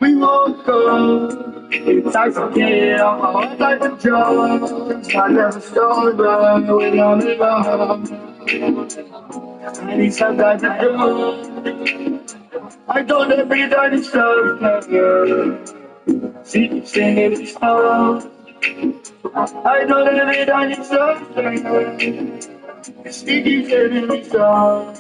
We woke up, it's time to get off my heart like a drug. I never stole, but when I'm alone, I need some time to do. I don't every night it's so. She keeps singing this song. I don't every night it's so. She keeps singing this song.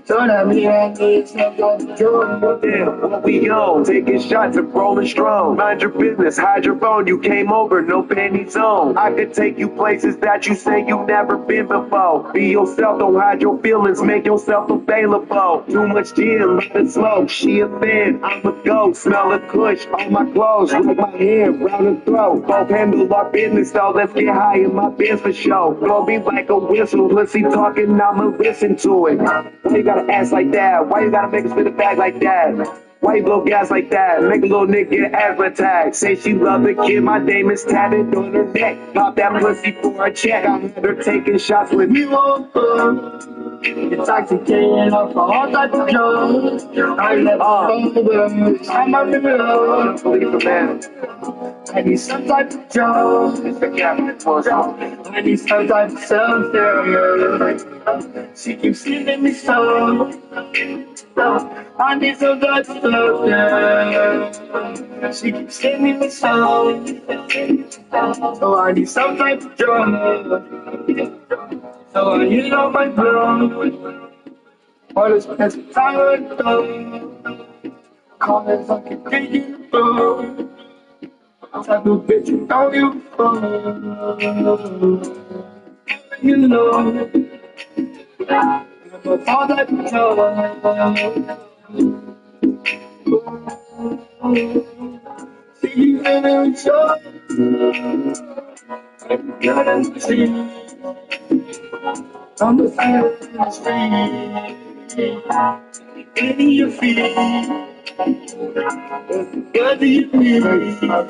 Don't have me angry, it's not gonna do. Yeah, what we on? Taking shots and rolling strong. Mind your business, hide your phone. You came over, no panties on. I could take you places that you say you never been before. Be yourself, don't hide your feelings, make yourself available. Too much gin, let it smoke. She a fan, I'm a ghost. Smell a kush on my clothes, like my hand round her throat. Both handle our business, so let's get high in my biz for show. Blow me like a whistle, pussy talking, I'ma listen to it. Why you gotta act like that? Why you gotta make us spit a bag like that? Why you blow gas like that? Make a little nigga get asthma attack. Say she love the kid, my name is tatted on her neck. Pop that pussy for a check. I had her taking shots with me. We woke up, intoxicated off all types of drugs. I never sober, I'm a river. Believe the man. I need some type of job. It's the captain for I need some type of self-care. She keeps singing me songs. I need some type of self-care. She keeps singing me songs. So I need some type of job. So I use all my blood. All this expensive time with them. Comments like a crazy fool. Type of bitch you know you from. You know, never thought that you know. See you in a show. I'm gonna see. On the side of the street. In your feet. What do you mean?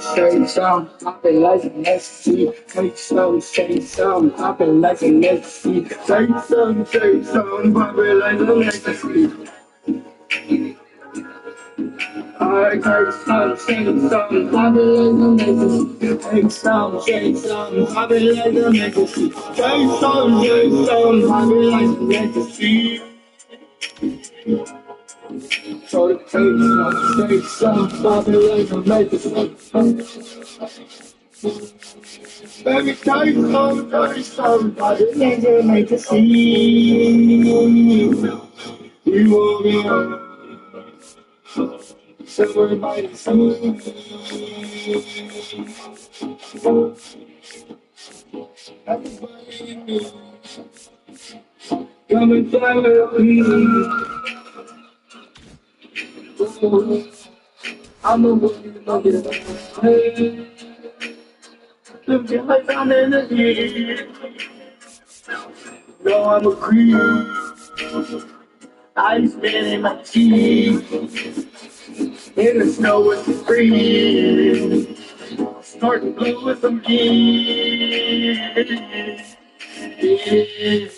Say some, I've been like an ecstasy. Take some, say some, I've been like an ecstasy. Say some, I've been like an ecstasy. I take some, say some, I've been like an ecstasy. Take some, say some, I've been like an ecstasy. Say some, I've been like an ecstasy. So the take some, I've been like a ecstasy. Baby, take some, I've been like an ecstasy. You want me on, so everybody see. Everybody, come and fly with me. I'm a woman, I'm a hey, look at my sound energy. No, I'm a creep. I spit in my teeth. In the snow with the breeze. Start to blow with some geese. Yeah.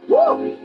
Woo!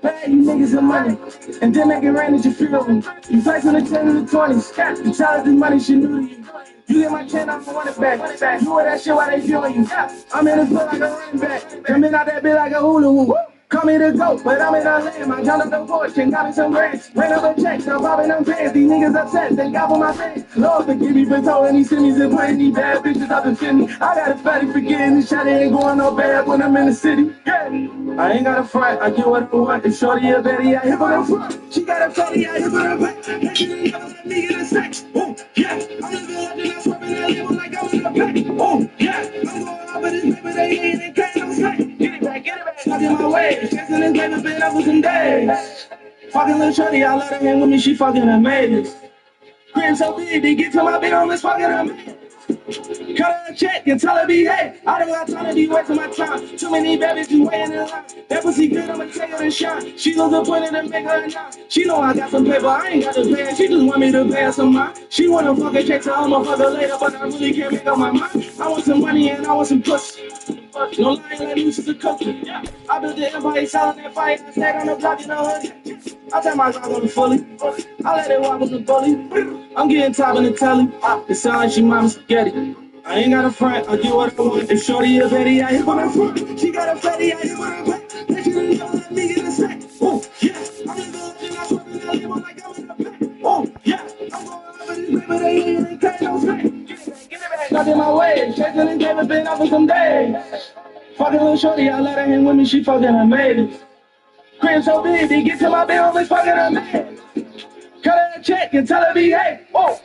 Pay you niggas some money, and then make it rain that you feel me. You fight from the 10 to the 20s. You charge the money, she new to you. You get my 10, I'm going it back. You wear that shit while they feeling you. I'm in the foot like a running back. Coming out that bit like a hula hoop. Call me the GOAT, but I'm in a land. I jumped up the porch and got me some grants. Ran up a check, I'm popping them pants. These niggas upset, they got for my face. Lord forgive me for towing these semis and putting these bad bitches up in chimney. I got a fatty forgetting this shot ain't going no bad when I'm in the city. Yeah. I ain't got a front, I get what I want. If shorty a betty, I hit for the front. She got a fatty, I hit for the back. That shit ain't never let me get a sex. Oh, yeah. I'm living London, I'm swerving that label like I was in a pack. Oh, yeah. I'm going out with this paper, they ain't in cash, I'm slack. Get it back, get it back. Fucking my way. Chasing this paper, been up for some days. Fucking little shorty, I let her hang with me, she fucking amazing. Crib so big, they get to my bed, I'm fucking amazing. Cut her a check and tell her behave. I don't got time to be wasting my time. Too many babies you waiting in line. That pussy good, I'ma take her to shine. She looks appointed to make her a nine. She know I got some paper, I ain't got to pay her. She just want me to pay her some mind. She wanna fuck a check, so I'ma fuck her later, but I really can't make up my mind. I want some money and I want some pussy. No lying like loose as a cookie. I built the empire selling that fight. I stayed on the block in the hood. I tell my dog on the fully. I let it walk with the bully. I'm getting top in the telly. It sound like she mama spaghetti. I ain't got a front, I get what I want. If shorty a Betty, I hit what I front. She got a fatty, I hit what I want. Let you know let me get a sack. Oh, yeah. I'm in the legend, I swear in the label like I'm in the pack. Oh, yeah. I'm going up with this paper, they ain't take no slack. Get it back, nothing my way. Chasing this paper, been up for some days. Fucking little shorty, I let her hang with me, she fucking her maid. Crib so big, they get to my bill, it's fucking her maid. Cut her a check and tell her behave. Whoa,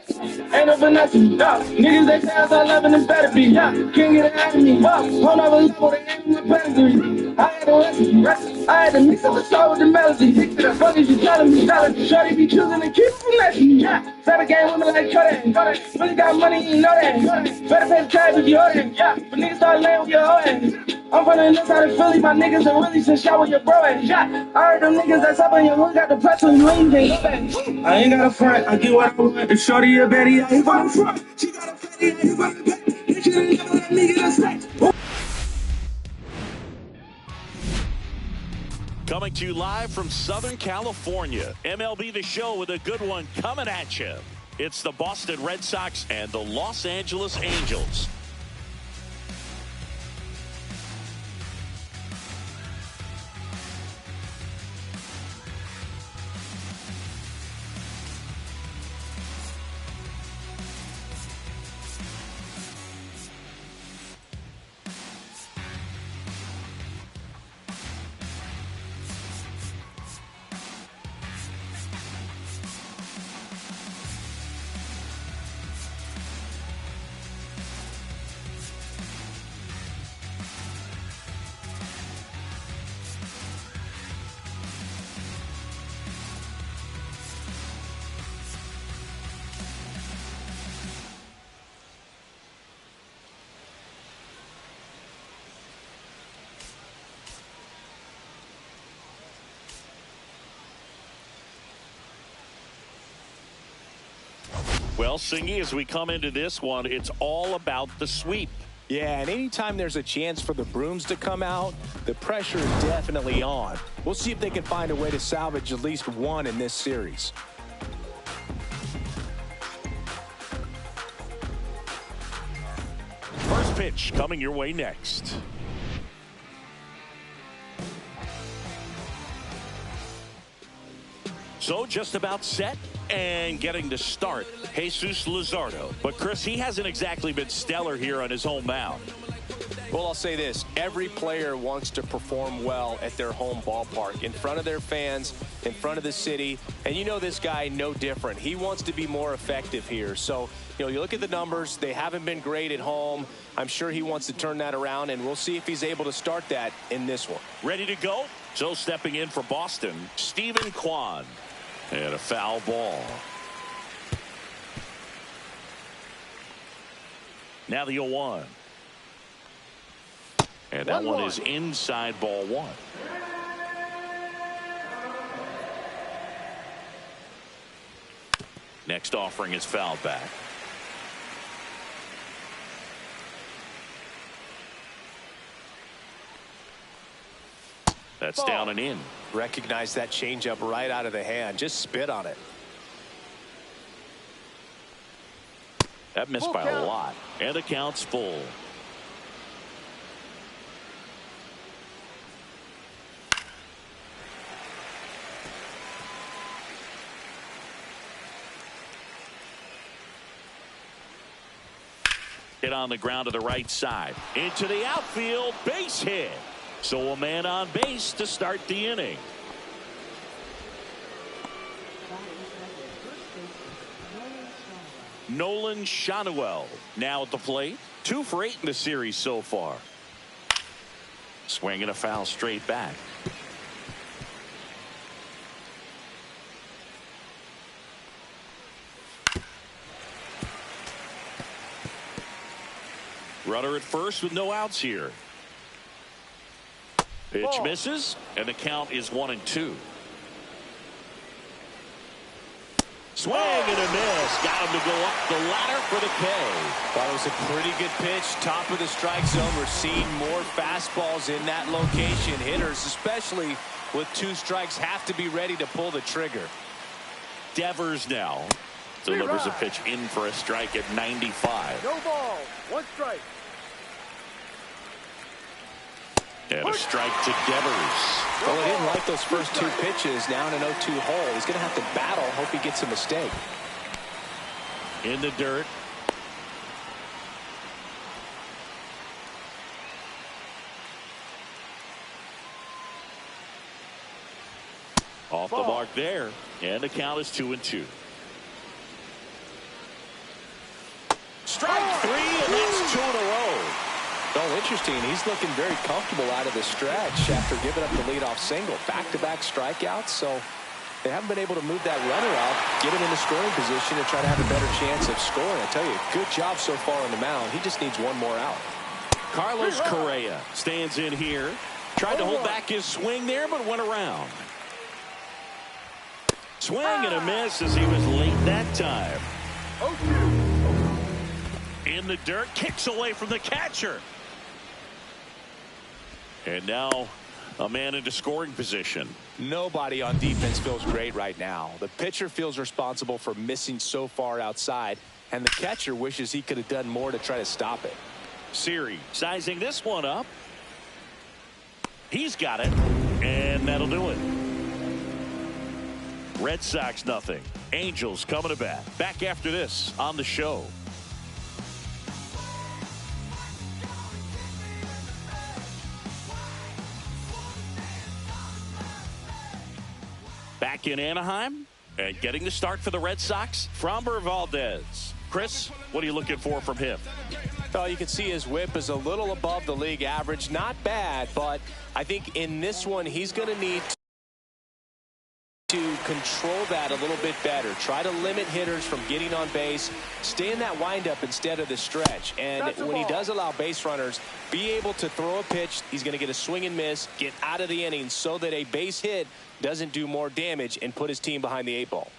ain't no finesse. Yeah. Niggas they say I loving them better be. Yeah, can't get it out of me. Hold over level, they ain't my pedigree. I had to recipe. I had to mix up the soul with the melody. The fuck is you telling me? Shorty be choosing to keep finessing me. Yeah, Saturday game women like cut it. Really got money, you know that. Better pay the tab if you owe that. Yeah, but niggas start laying with your hoe ass. I'm from the north side of Philly, my niggas are really some shot with your bro and shot. I heard them niggas that's up on your hood got the press when you ain't go back. I ain't got a front, I get what I want. If shorty a Betty, I hit on the front. She got a fatty, I hit on the back. Bitch, you didn't never let me get a snack. Coming to you live from Southern California, MLB The Show with a good one coming at you. It's the Boston Red Sox and the Los Angeles Angels. Well, Singy, as we come into this one, it's all about the sweep. Yeah, and anytime there's a chance for the brooms to come out, the pressure is definitely on. We'll see if they can find a way to salvage at least one in this series. First pitch coming your way next. So just about set and getting to start, Jesus Luzardo. But Chris, he hasn't exactly been stellar here on his home mound. Well, I'll say this. Every player wants to perform well at their home ballpark, in front of their fans, in front of the city. And you know this guy no different. He wants to be more effective here. So, you look at the numbers. They haven't been great at home. I'm sure he wants to turn that around, and we'll see if he's able to start that in this one. Ready to go? So stepping in for Boston, Stephen Kwan. And a foul ball. Now the 0-1. And that one is inside ball one. Next offering is fouled back. That's down and in. Recognize that changeup right out of the hand. Just spit on it. That missed by a lot. And the count's full. Hit on the ground to the right side. Into the outfield. Base hit. So a man on base to start the inning. Nolan Shanuel now at the plate. 2 for 8 in the series so far. Swinging a foul straight back. Runner at first with no outs here. Pitch misses, and the count is 1-2. Swing and a miss. Got him to go up the ladder for the K. That was a pretty good pitch. Top of the strike zone. We're seeing more fastballs in that location. Hitters, especially with 2 strikes, have to be ready to pull the trigger. Devers now delivers a pitch in for a strike at 95. No ball. 1 strike. And a strike to Devers. Well, he didn't like those first 2 pitches. Now in an 0-2 hole. He's going to have to battle. Hope he gets a mistake. In the dirt. Off the mark there. And the count is 2-2. Strike 3, and that's 2 in a row. Oh, interesting. He's looking very comfortable out of the stretch after giving up the leadoff single. Back-to-back strikeouts, so they haven't been able to move that runner out, get him in the scoring position, and try to have a better chance of scoring. I tell you, good job so far on the mound. He just needs 1 more out. Carlos Correa stands in here. Tried to hold back his swing there, but went around. Swing and a miss as he was late that time. In the dirt, kicks away from the catcher. And now a man into scoring position. Nobody on defense feels great right now. The pitcher feels responsible for missing so far outside, and the catcher wishes he could have done more to try to stop it. Siri sizing this one up. He's got it, and that'll do it. Red Sox nothing. Angels coming to bat. Back after this on the show. Back in Anaheim and getting the start for the Red Sox, Framber Valdez. Chris, what are you looking for from him? Well, you can see his whip is a little above the league average. Not bad, but I think in this one he's going to need to control that a little bit better. Try to limit hitters from getting on base. Stay in that windup instead of the stretch. And when he does allow base runners, be able to throw a pitch. He's going to get a swing and miss, get out of the inning so that a base hit doesn't do more damage and put his team behind the 8 ball.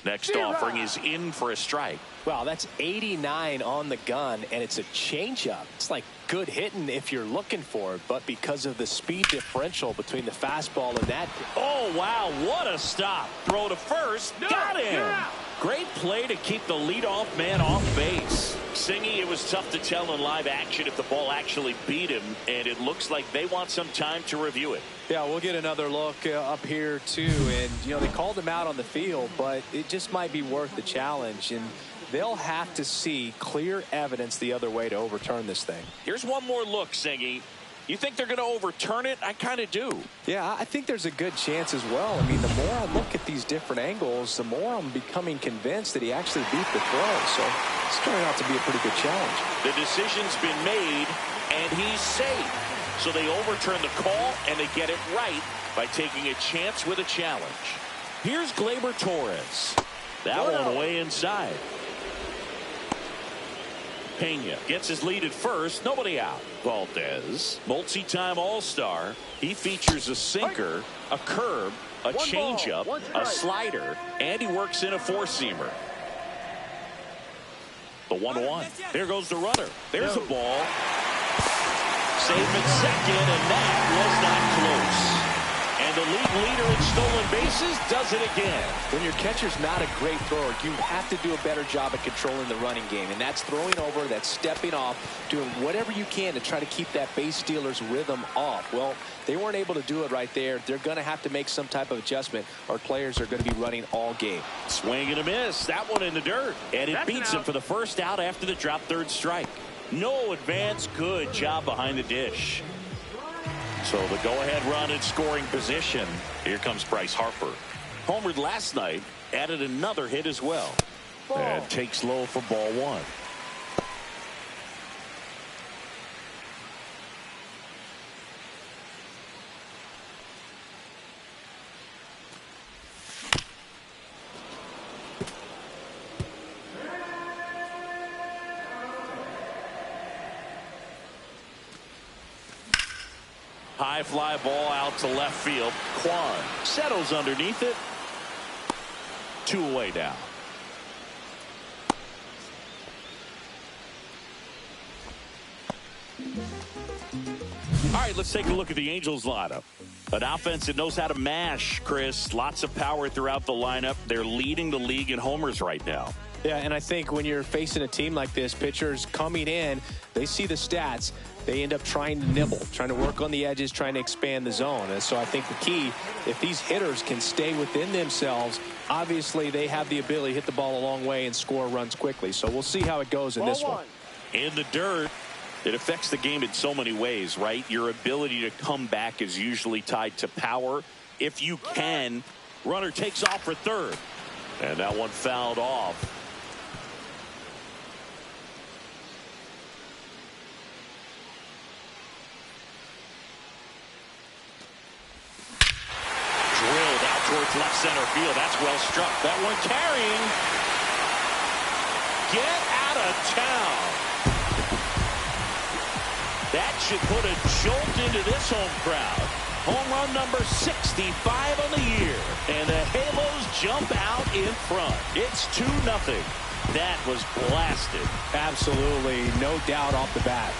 Next offering is in for a strike. Wow, that's 89 on the gun, and it's a changeup. It's like good hitting if you're looking for it, but because of the speed differential between the fastball and that. Oh, wow, what a stop. Throw to first. Got him. Great play to keep the leadoff man off base. Singy, it was tough to tell in live action if the ball actually beat him, and it looks like they want some time to review it. Yeah, we'll get another look up here, too. And, you know, they called him out on the field, but it just might be worth the challenge. And they'll have to see clear evidence the other way to overturn this thing. Here's one more look, Singy. You think they're going to overturn it? I kind of do. Yeah, I think there's a good chance as well. I mean, the more I look at these different angles, the more I'm becoming convinced that he actually beat the throw. So it's turning out to be a pretty good challenge. The decision's been made, and he's safe. So they overturn the call, and they get it right by taking a chance with a challenge. Here's Gleyber Torres. That one way inside. Pena gets his lead at first. Nobody out. Valdez, multi-time All-Star. He features a sinker, a curve, a changeup, a slider, and he works in a four-seamer. The 1-1. There goes the runner. There's a ball. Safe at second, and that was not close. And the league leader in stolen bases does it again. When your catcher's not a great thrower, you have to do a better job at controlling the running game. And that's throwing over, that's stepping off, doing whatever you can to try to keep that base stealer's rhythm off. Well, they weren't able to do it right there. They're going to have to make some type of adjustment, or players are going to be running all game. Swing and a miss. That one in the dirt. And it beats him for the first out after the drop third strike. No advance. Good job behind the dish. So the go-ahead run in scoring position. Here comes Bryce Harper. Homered last night, added another hit as well. And takes low for ball one. High fly ball out to left field. Kwan settles underneath it. 2 away now. All right, let's take a look at the Angels lineup. An offense that knows how to mash, Chris. Lots of power throughout the lineup. They're leading the league in homers right now. Yeah, and I think when you're facing a team like this, pitchers coming in, they see the stats. They end up trying to nibble, trying to work on the edges, trying to expand the zone. And so I think the key, if these hitters can stay within themselves, obviously they have the ability to hit the ball a long way and score runs quickly. So we'll see how it goes in this one. In the dirt. It affects the game in so many ways, right? Your ability to come back is usually tied to power. If you can, runner takes off for third. And that one fouled off. Drilled out towards left center field. That's well struck. That one carrying. Get out of town. That should put a jolt into this home crowd. Home run number 65 on the year. And the Halos jump out in front. It's 2-0. That was blasted. Absolutely, no doubt off the bat.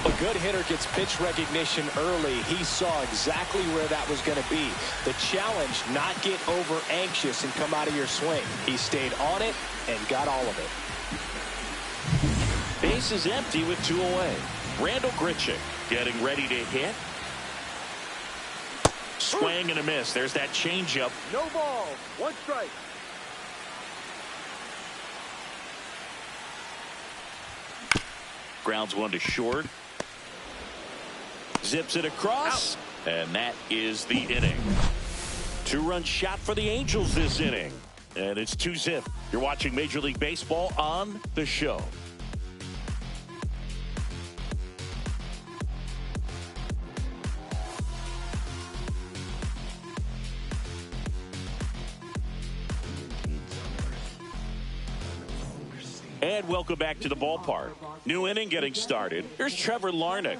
A good hitter gets pitch recognition early. He saw exactly where that was going to be. The challenge, not get over anxious and come out of your swing. He stayed on it and got all of it. Base is empty with 2 away. Randall Grichuk getting ready to hit. Swing and a miss. There's that changeup. No ball. 1 strike. Grounds 1 to short. Zips it across. And that is the inning. 2-run shot for the Angels this inning. And it's 2-zip. You're watching Major League Baseball on the show. And welcome back to the ballpark. New inning getting started. Here's Trevor Larnach.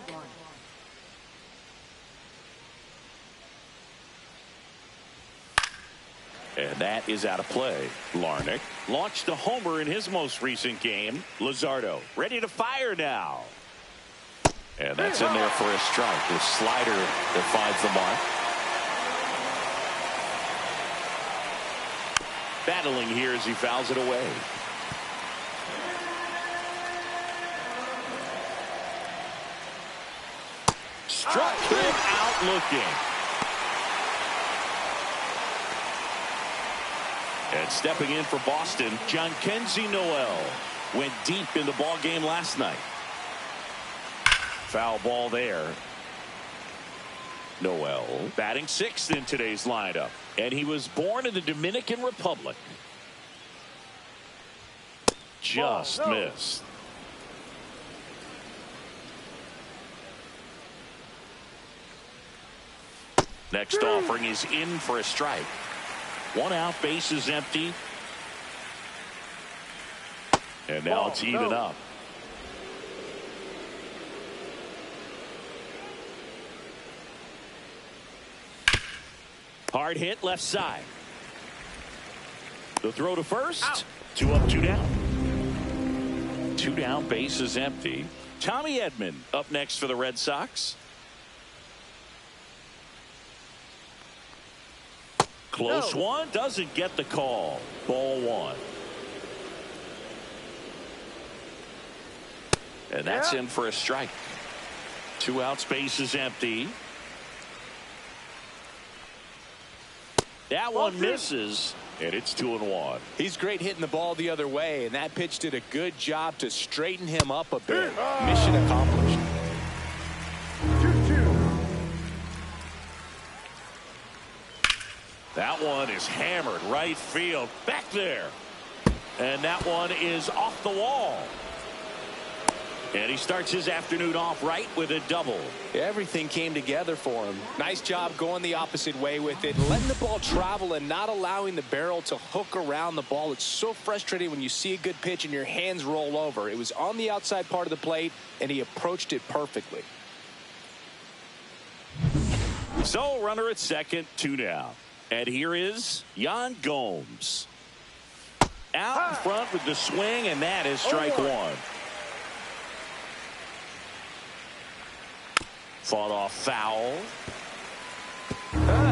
And that is out of play. Larnach launched a homer in his most recent game. Luzardo ready to fire now. And that's in there for a strike. The slider that finds the mark. Battling here as he fouls it away. Struck him out looking. And stepping in for Boston, Jhonkensy Noel went deep in the ball game last night. Foul ball there. Noel batting 6th in today's lineup. And he was born in the Dominican Republic. Just missed. Next offering is in for a strike. 1 out, base is empty. And now it's even up. Hard hit left side. The throw to first. Out. 2 up, 2 down. 2 down, base is empty. Tommy Edman up next for the Red Sox. Close one, doesn't get the call. Ball 1. And that's in for a strike. 2 outs, base is empty. That one misses, and it's 2-1. He's great hitting the ball the other way, and that pitch did a good job to straighten him up a bit. Mission accomplished. 2-2. That one is hammered right field back there. And that one is off the wall. And he starts his afternoon off right with a double. Everything came together for him. Nice job going the opposite way with it, letting the ball travel and not allowing the barrel to hook around the ball. It's so frustrating when you see a good pitch and your hands roll over. It was on the outside part of the plate, and he approached it perfectly. So runner at second, 2 down. And here is Yan Gomes. Out in front with the swing, and that is strike one. Fought off foul.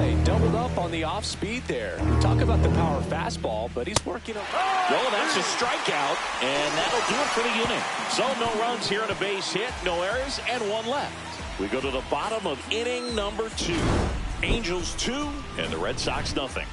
He doubled up on the off speed there. Talk about the power fastball, but he's working. Well, that's a strikeout, and that'll do it for the inning. So no runs here on a base hit, no errors, and 1 left. We go to the bottom of inning number 2. Angels 2 and the Red Sox nothing.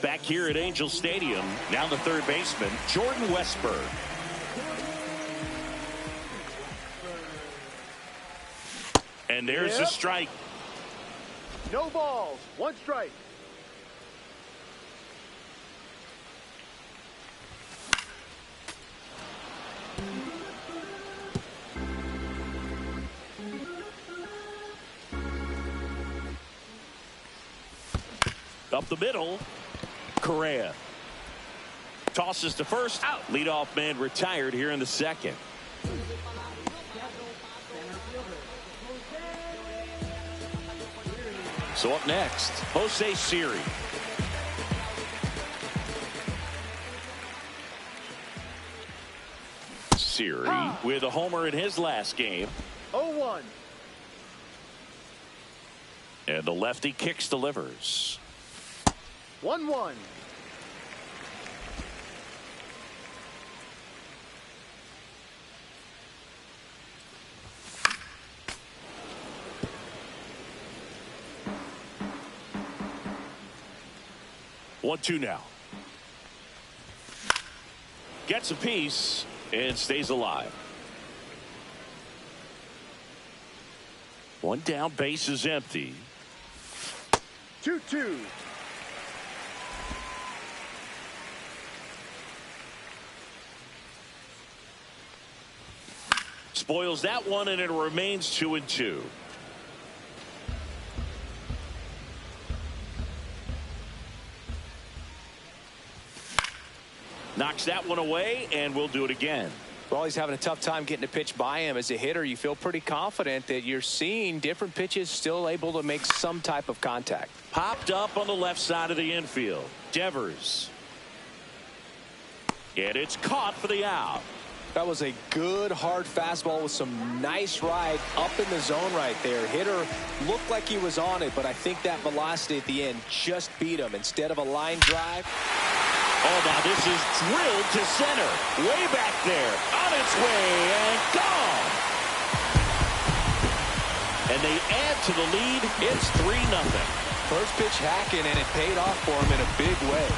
Back here at Angel Stadium, now the third baseman, Jordan Westburg. And there's the strike. No balls, 1 strike. Up the middle. Correa tosses to first. Out. Leadoff man retired here in the second. So up next, Jose Siri. Siri with a homer in his last game. 0-1. And the lefty kicks, delivers. 1-1. One, 2 now. Gets a piece and stays alive. 1 down, base is empty. 2-2. Spoils that one, and it remains 2-2. Knocks that one away, and we'll do it again. Well, he's having a tough time getting a pitch by him. As a hitter, you feel pretty confident that you're seeing different pitches still able to make some type of contact. Popped up on the left side of the infield. Devers. And it's caught for the out. That was a good hard fastball with some nice ride up in the zone right there. Hitter looked like he was on it, but I think that velocity at the end just beat him. Instead of a line drive. Oh, now this is drilled to center. Way back there. On its way and gone. And they add to the lead. It's 3-0. First pitch hacking, and it paid off for him in a big way.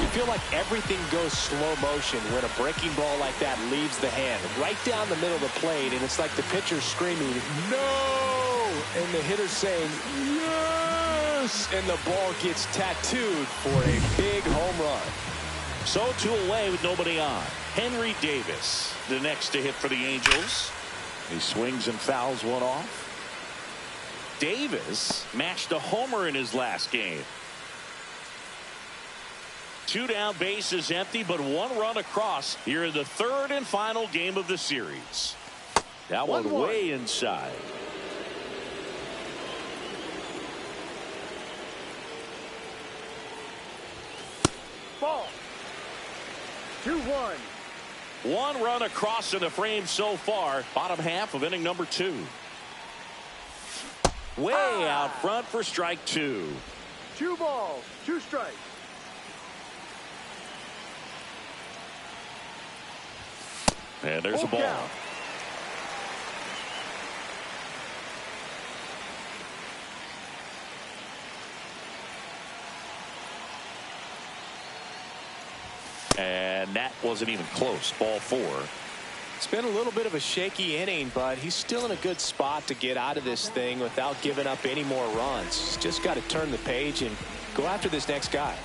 I feel like everything goes slow motion when a breaking ball like that leaves the hand right down the middle of the plate, and it's like the pitcher screaming no, and the hitter saying yes, and the ball gets tattooed for a big home run. So 2 away with nobody on. Henry Davis, the next to hit for the Angels. He swings and fouls one off. Davis matched a homer in his last game. 2 down, base is empty, but 1 run across here in the third and final game of the series. That one way inside. Ball. 2-1. 1 run across in the frame so far. Bottom half of inning number 2. Way out front for strike 2. 2 balls, 2 strikes. And there's a ball. Count. And that wasn't even close. Ball 4. It's been a little bit of a shaky inning, but he's still in a good spot to get out of this thing without giving up any more runs. He's just got to turn the page and go after this next guy.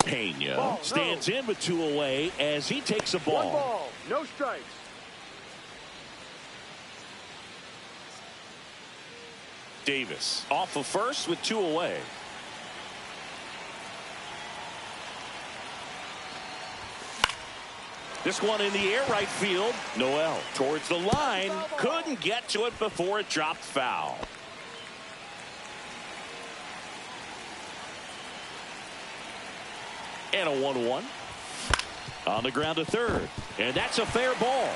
Pena stands in with 2 away as he takes a ball. 1 ball, no strikes. Davis off of first with 2 away. This one in the air, right field. Noel towards the line. Couldn't get to it before it dropped foul. And a 1-1. On the ground to third. And that's a fair ball.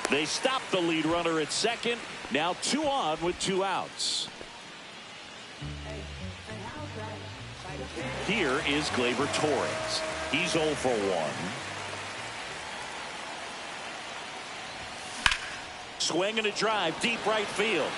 They stop the lead runner at second. Now 2 on with 2 outs. Here is Gleyber Torres. He's 0 for 1. Swing and a drive, deep right field.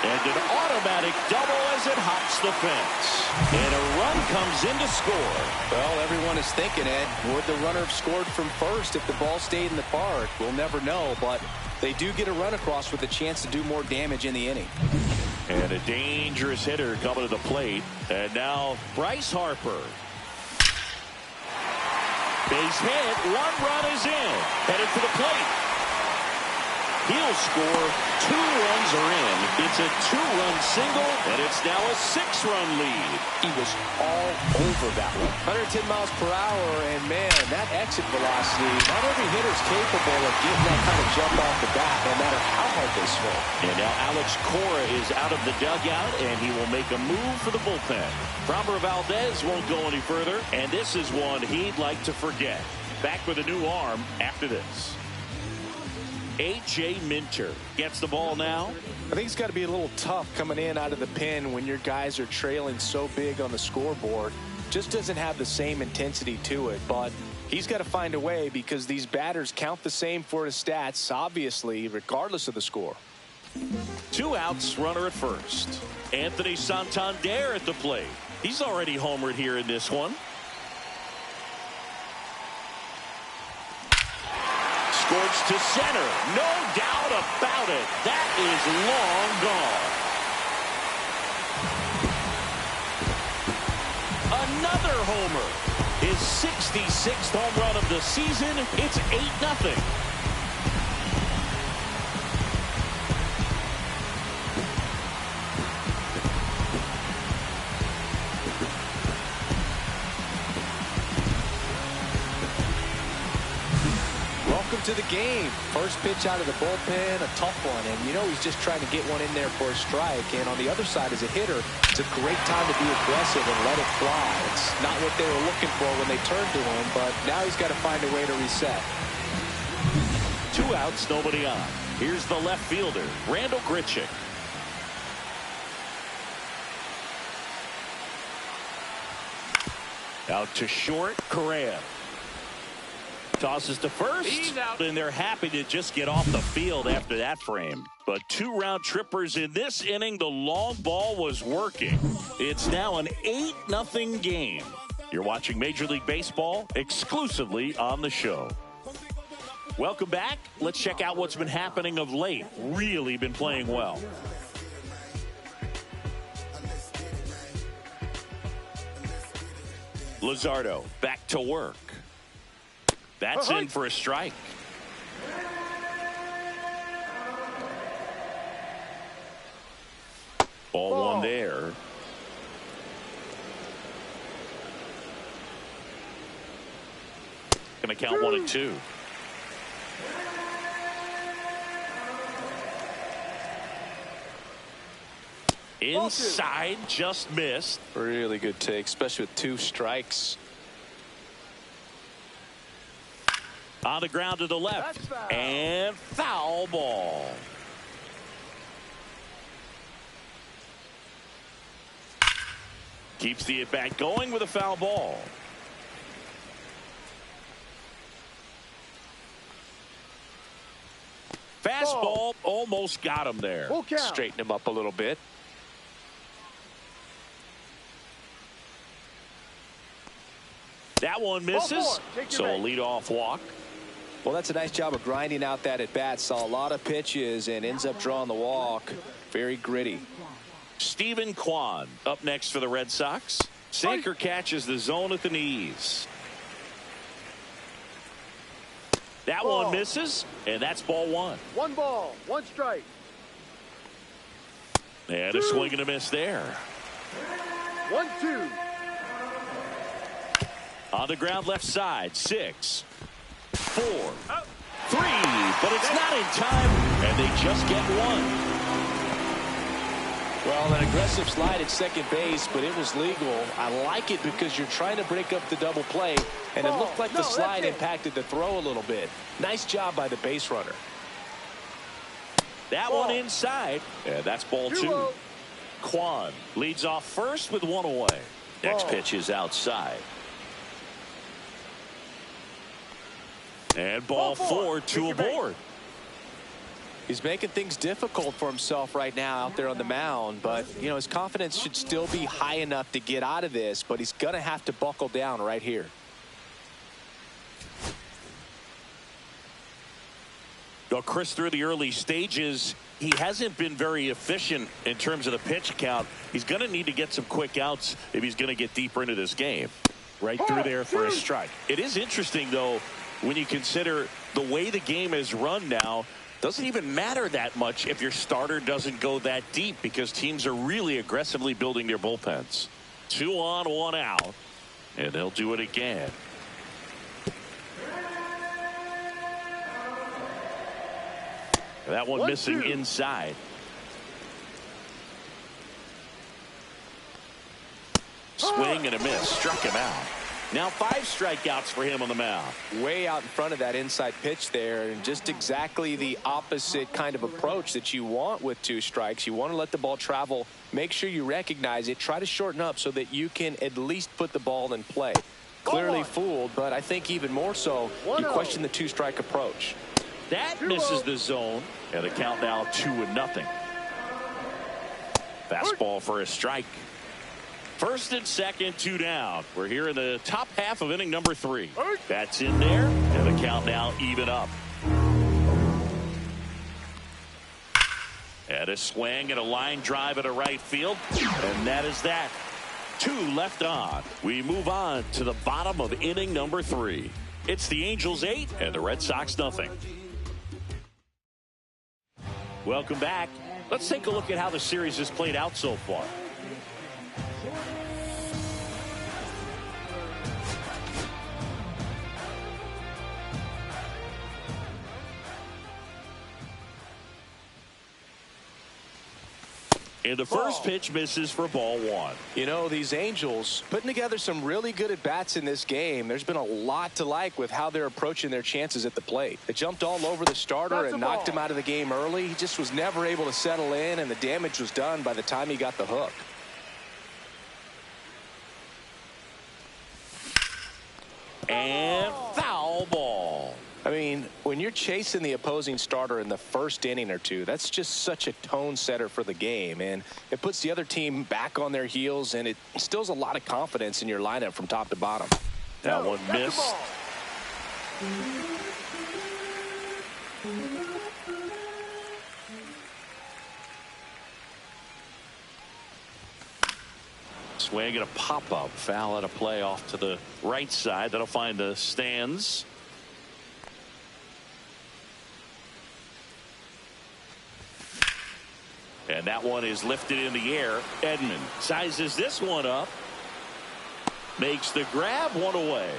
And an automatic double as it hops the fence. And a run comes in to score. Well, everyone is thinking it. Would the runner have scored from first if the ball stayed in the park? We'll never know, but they do get a run across with a chance to do more damage in the inning. And a dangerous hitter coming to the plate. And now Bryce Harper. Base hit. 1 run is in. Headed for the plate. He'll score. 2 runs are in. It's a 2-run single, and it's now a 6-run lead. He was all over that one. 110 miles per hour, and man, that exit velocity, not every hitter's capable of getting that kind of jump off the bat, no matter how hard they swing. And now Alex Cora is out of the dugout, and he will make a move for the bullpen. Framber Valdez won't go any further, and this is one he'd like to forget. Back with a new arm after this. A.J. Minter gets the ball now. I think it's got to be a little tough coming in out of the pen when your guys are trailing so big on the scoreboard. Just doesn't have the same intensity to it, but he's got to find a way because these batters count the same for his stats, obviously, regardless of the score. 2 outs, runner at first. Anthony Santander at the plate. He's already homered here in this one. Scorched to center. No doubt about it. That is long gone. Another homer. His 66th home run of the season. It's 8-0. To the game. First pitch out of the bullpen, a tough one, and you know he's just trying to get one in there for a strike. And on the other side, as a hitter, it's a great time to be aggressive and let it fly. It's not what they were looking for when they turned to him, but now he's got to find a way to reset. 2 outs, nobody on. Here's the left fielder, Randall Grichuk. Out to short, Correa. Tosses to first, and they're happy to just get off the field after that frame. But 2 round trippers in this inning. The long ball was working. It's now an 8-0 game. You're watching Major League Baseball exclusively on the show. Welcome back. Let's check out what's been happening of late. Really been playing well. Luzardo back to work. That's in for a strike. Ball 1 there. Gonna count 1 and 2. Inside, just missed. Really good take, especially with 2 strikes. On the ground to the left. Foul. And foul ball. Keeps the at-bat going with a foul ball. Fastball almost got him there. Straighten him up a little bit. That one misses. So a leadoff walk. Well, that's a nice job of grinding out that at bat. Saw a lot of pitches and ends up drawing the walk. Very gritty. Steven Kwan up next for the Red Sox. Sinker catches the zone at the knees. That one misses, and that's ball one. 1 ball, 1 strike. And a swing and a miss there. 1-2. On the ground left side, 6, 4, 3, but it's not in time, and they just get one. Well, an aggressive slide at second base, but it was legal. I like it because you're trying to break up the double play, and it looked like the slide impacted the throw a little bit. Nice job by the base runner. That one inside, and that's ball 2. Kwan leads off first with 1 away. Next pitch is outside. And ball 4, 2 aboard. He's making things difficult for himself right now out there on the mound, but you know his confidence should still be high enough to get out of this, but he's going to have to buckle down right here. Well, Chris, through the early stages, he hasn't been very efficient in terms of the pitch count. He's going to need to get some quick outs if he's going to get deeper into this game. Right through there for a strike. It is interesting, though, when you consider the way the game is run now. Doesn't even matter that much if your starter doesn't go that deep because teams are really aggressively building their bullpens. 2 on, 1 out, and they'll do it again. That one missing inside. Swing and a miss. Struck him out. Now 5 strikeouts for him on the mound. Way out in front of that inside pitch there, and just exactly the opposite kind of approach that you want with 2 strikes. You want to let the ball travel. Make sure you recognize it. Try to shorten up so that you can at least put the ball in play. Clearly fooled, but I think even more so, you question the 2-strike approach. That misses the zone, and the count now 2-0. Fastball for a strike. First and second, 2 down. We're here in the top half of inning number 3. That's in there, and the count now even up. And a swing and a line drive at a right field, and that is that. 2 left on. We move on to the bottom of inning number 3. It's the Angels 8 and the Red Sox nothing. Welcome back. Let's take a look at how the series has played out so far. And the first pitch misses for ball 1. You know, these Angels putting together some really good at-bats in this game. There's been a lot to like with how they're approaching their chances at the plate. They jumped all over the starter and knocked him out of the game early. He just was never able to settle in, and the damage was done by the time he got the hook. And foul ball. I mean, when you're chasing the opposing starter in the first inning or 2, that's just such a tone setter for the game, and it puts the other team back on their heels, and it instills a lot of confidence in your lineup from top to bottom. That one missed. Swing and a pop-up. Foul at a play off to the right side. That'll find the stands. And that one is lifted in the air. Edman sizes this one up. Makes the grab, 1 away.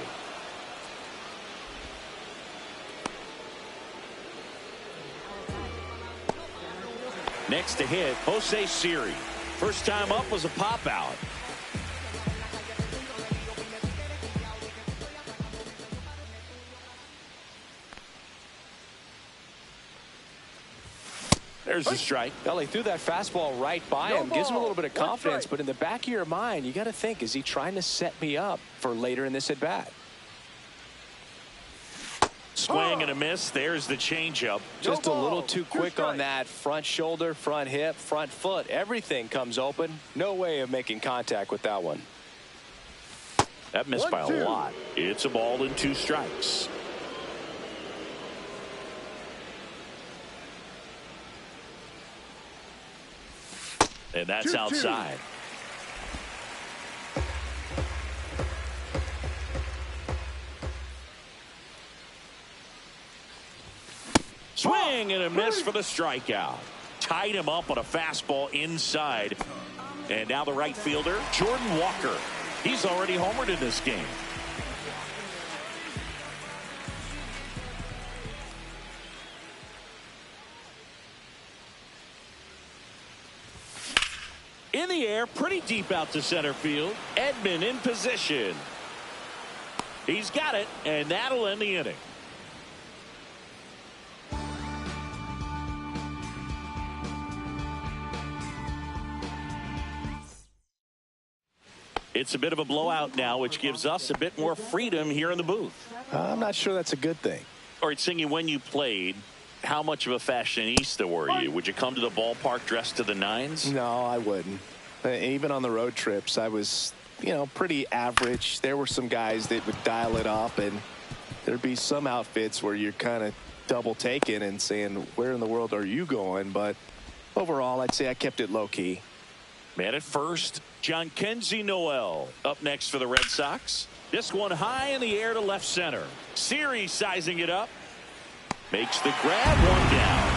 Next to hit, Jose Siri. First time up was a pop out. There's the strike. Well, he threw that fastball right by him. Gives him a little bit of confidence, but in the back of your mind, you got to think, is he trying to set me up for later in this at bat? Swing and a miss. There's the changeup. Just a little too quick on that front shoulder, front hip, front foot. Everything comes open. No way of making contact with that one. That missed by a 1-2. lot. It's a ball and 2 strikes. And that's 2-2. outside. Swing and a miss for the strikeout. Tied him up on a fastball inside. And now the right fielder, Jordan Walker. He's already homered in this game. In the air, pretty deep out to center field. Edman in position. He's got it, and that'll end the inning. It's a bit of a blowout now, which gives us a bit more freedom here in the booth. I'm not sure that's a good thing. All right, Singy, when you played, how much of a fashionista were you? Would you come to the ballpark dressed to the nines? No, I wouldn't. Even on the road trips, I was, pretty average. There were some guys that would dial it up, and there'd be some outfits where you're kind of double taking and saying, where in the world are you going? But overall, I'd say I kept it low key. Man at first, John Kenzie Noel up next for the Red Sox. This one high in the air to left center. Series sizing it up. Makes the grab, one down.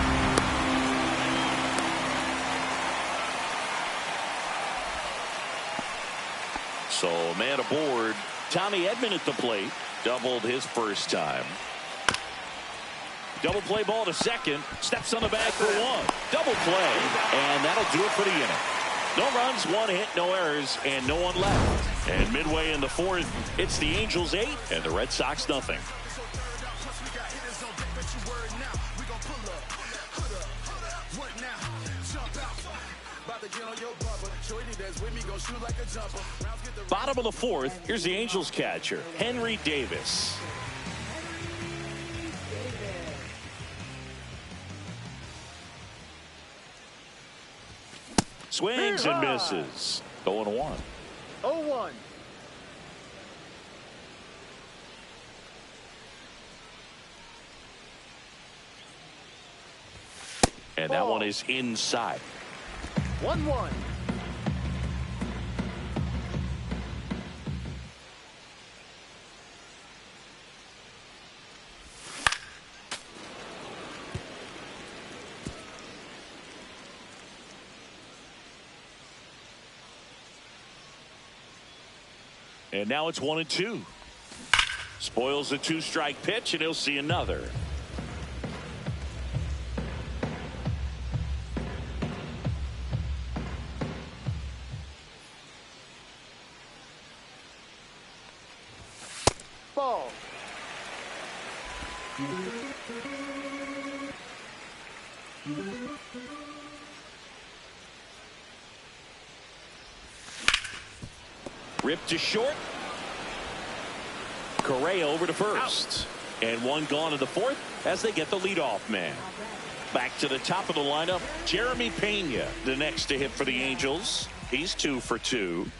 So man aboard. Tommy Edman at the plate. Doubled his first time. Double play ball to second. Steps on the bag for one. Double play. And that'll do it for the inning. No runs, 1 hit, no errors, and no one left. And midway in the 4th, it's the Angels 8 and the Red Sox nothing. Bottom of the 4th, here's the Angels catcher, Henry Davis. Swings and misses. 0-1. 0-1. And that one is inside. 1-1. And now it's 1-2. Spoils the 2-strike pitch, and he'll see another. Ball. Ripped to short. Correa over to first. Out. And one gone in the 4th as they get the leadoff man. Back to the top of the lineup, Jeremy Pena, the next to hit for the Angels. He's 2 for 2.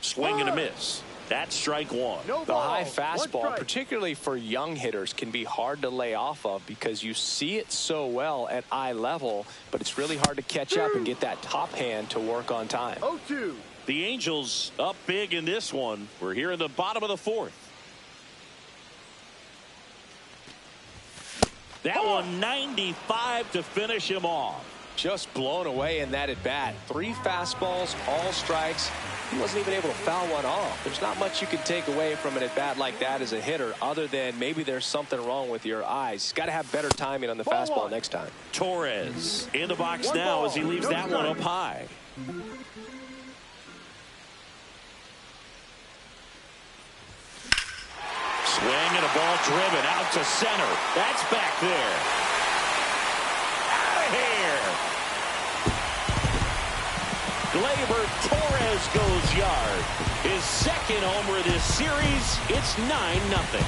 Swing and a miss. That's strike one. The high fastball, particularly for young hitters, can be hard to lay off of because you see it so well at eye level, but it's really hard to catch up and get that top hand to work on time. 0-2. The Angels up big in this one. We're here in the bottom of the 4th. That one 95 to finish him off. Just blown away in that at bat. 3 fastballs, all strikes. He wasn't even able to foul one off. There's not much you can take away from an at bat like that as a hitter, other than maybe there's something wrong with your eyes. He's got to have better timing on the fastball next time. Torres in the box now as he leaves that one up high. Swing and a ball driven out to center. That's back there. Out of here. Gleyber Torres goes yard. His second homer this series. It's 9-0.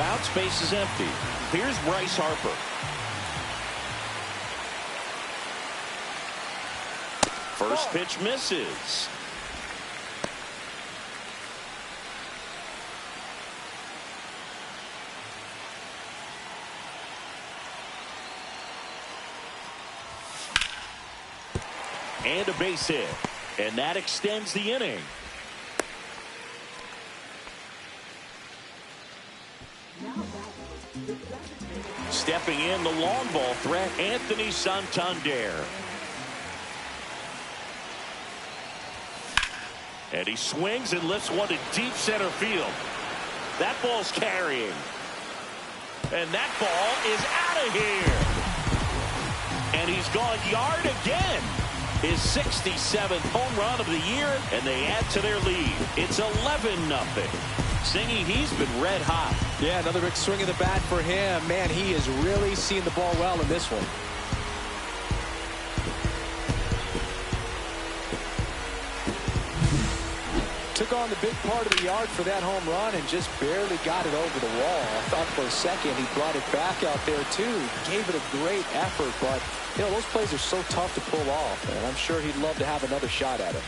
out. Space is empty. Here's Bryce Harper. First pitch misses. And a base hit. And that extends the inning. Stepping in, the long ball threat, Anthony Santander. And he swings and lifts one to deep center field. That ball's carrying. And that ball is out of here. And he's gone yard again. His 67th home run of the year, and they add to their lead. It's 11-0. Singy, he's been red hot. Yeah, another big swing of the bat for him. Man, he has really seen the ball well in this one. Took on the big part of the yard for that home run and just barely got it over the wall. I thought for a second he brought it back out there too. Gave it a great effort, but you know, those plays are so tough to pull off, and I'm sure he'd love to have another shot at it.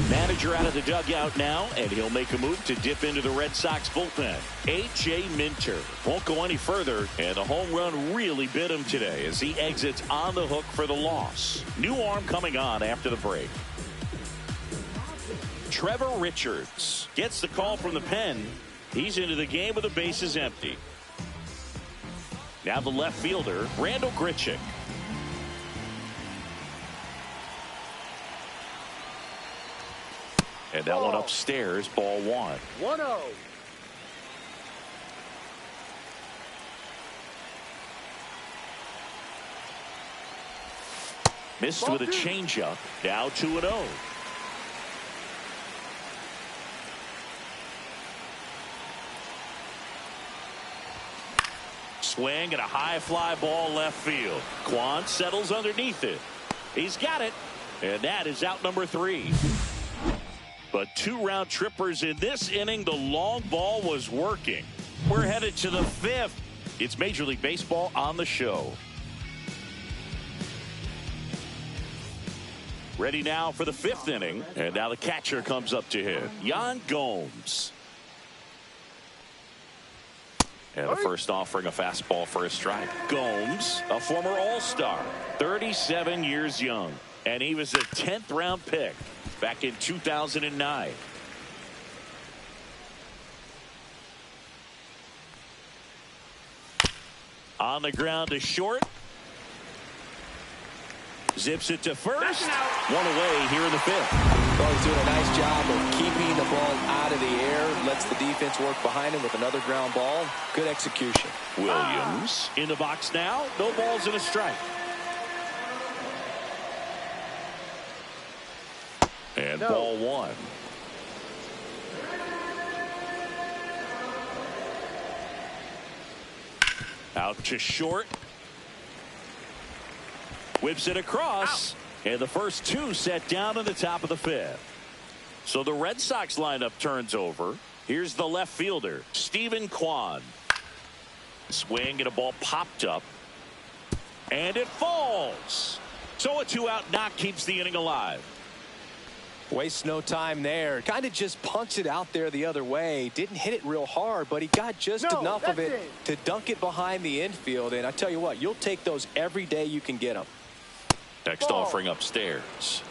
Manager out of the dugout now, and he'll make a move to dip into the Red Sox bullpen. A.J. Minter won't go any further, and the home run really bit him today as he exits on the hook for the loss. New arm coming on after the break. Trevor Richards gets the call from the pen. He's into the game with the bases empty. Now the left fielder, Randall Grichuk. And that one upstairs, ball one. 1-0. Missed with a changeup. Now 2-0. Swing and a high fly ball left field. Kwan settles underneath it. He's got it. And that is out number 3. But 2 round trippers in this inning. The long ball was working. We're headed to the 5th. It's Major League Baseball on the show. Ready now for the 5th inning. And now the catcher comes up to hit. Yan Gomes. And the first offering, a fastball for a strike. Gomes, a former All-Star, 37 years young. And he was a 10th round pick back in 2009. On the ground to short. Zips it to first. One away here in the 5th. Well, he's doing a nice job of keeping the ball out of the air. Lets the defense work behind him with another ground ball. Good execution. Williams in the box now. No balls and a strike. And ball one. Out to short. Whips it across. And the first 2 set down in the top of the 5th. So the Red Sox lineup turns over. Here's the left fielder, Stephen Kwan. Swing and a ball popped up. And it falls. So a 2-out knock keeps the inning alive. Wastes no time there. Kind of just punts it out there the other way. Didn't hit it real hard, but he got just enough of it to dunk it behind the infield. And I tell you what, you'll take those every day you can get them. Next offering upstairs.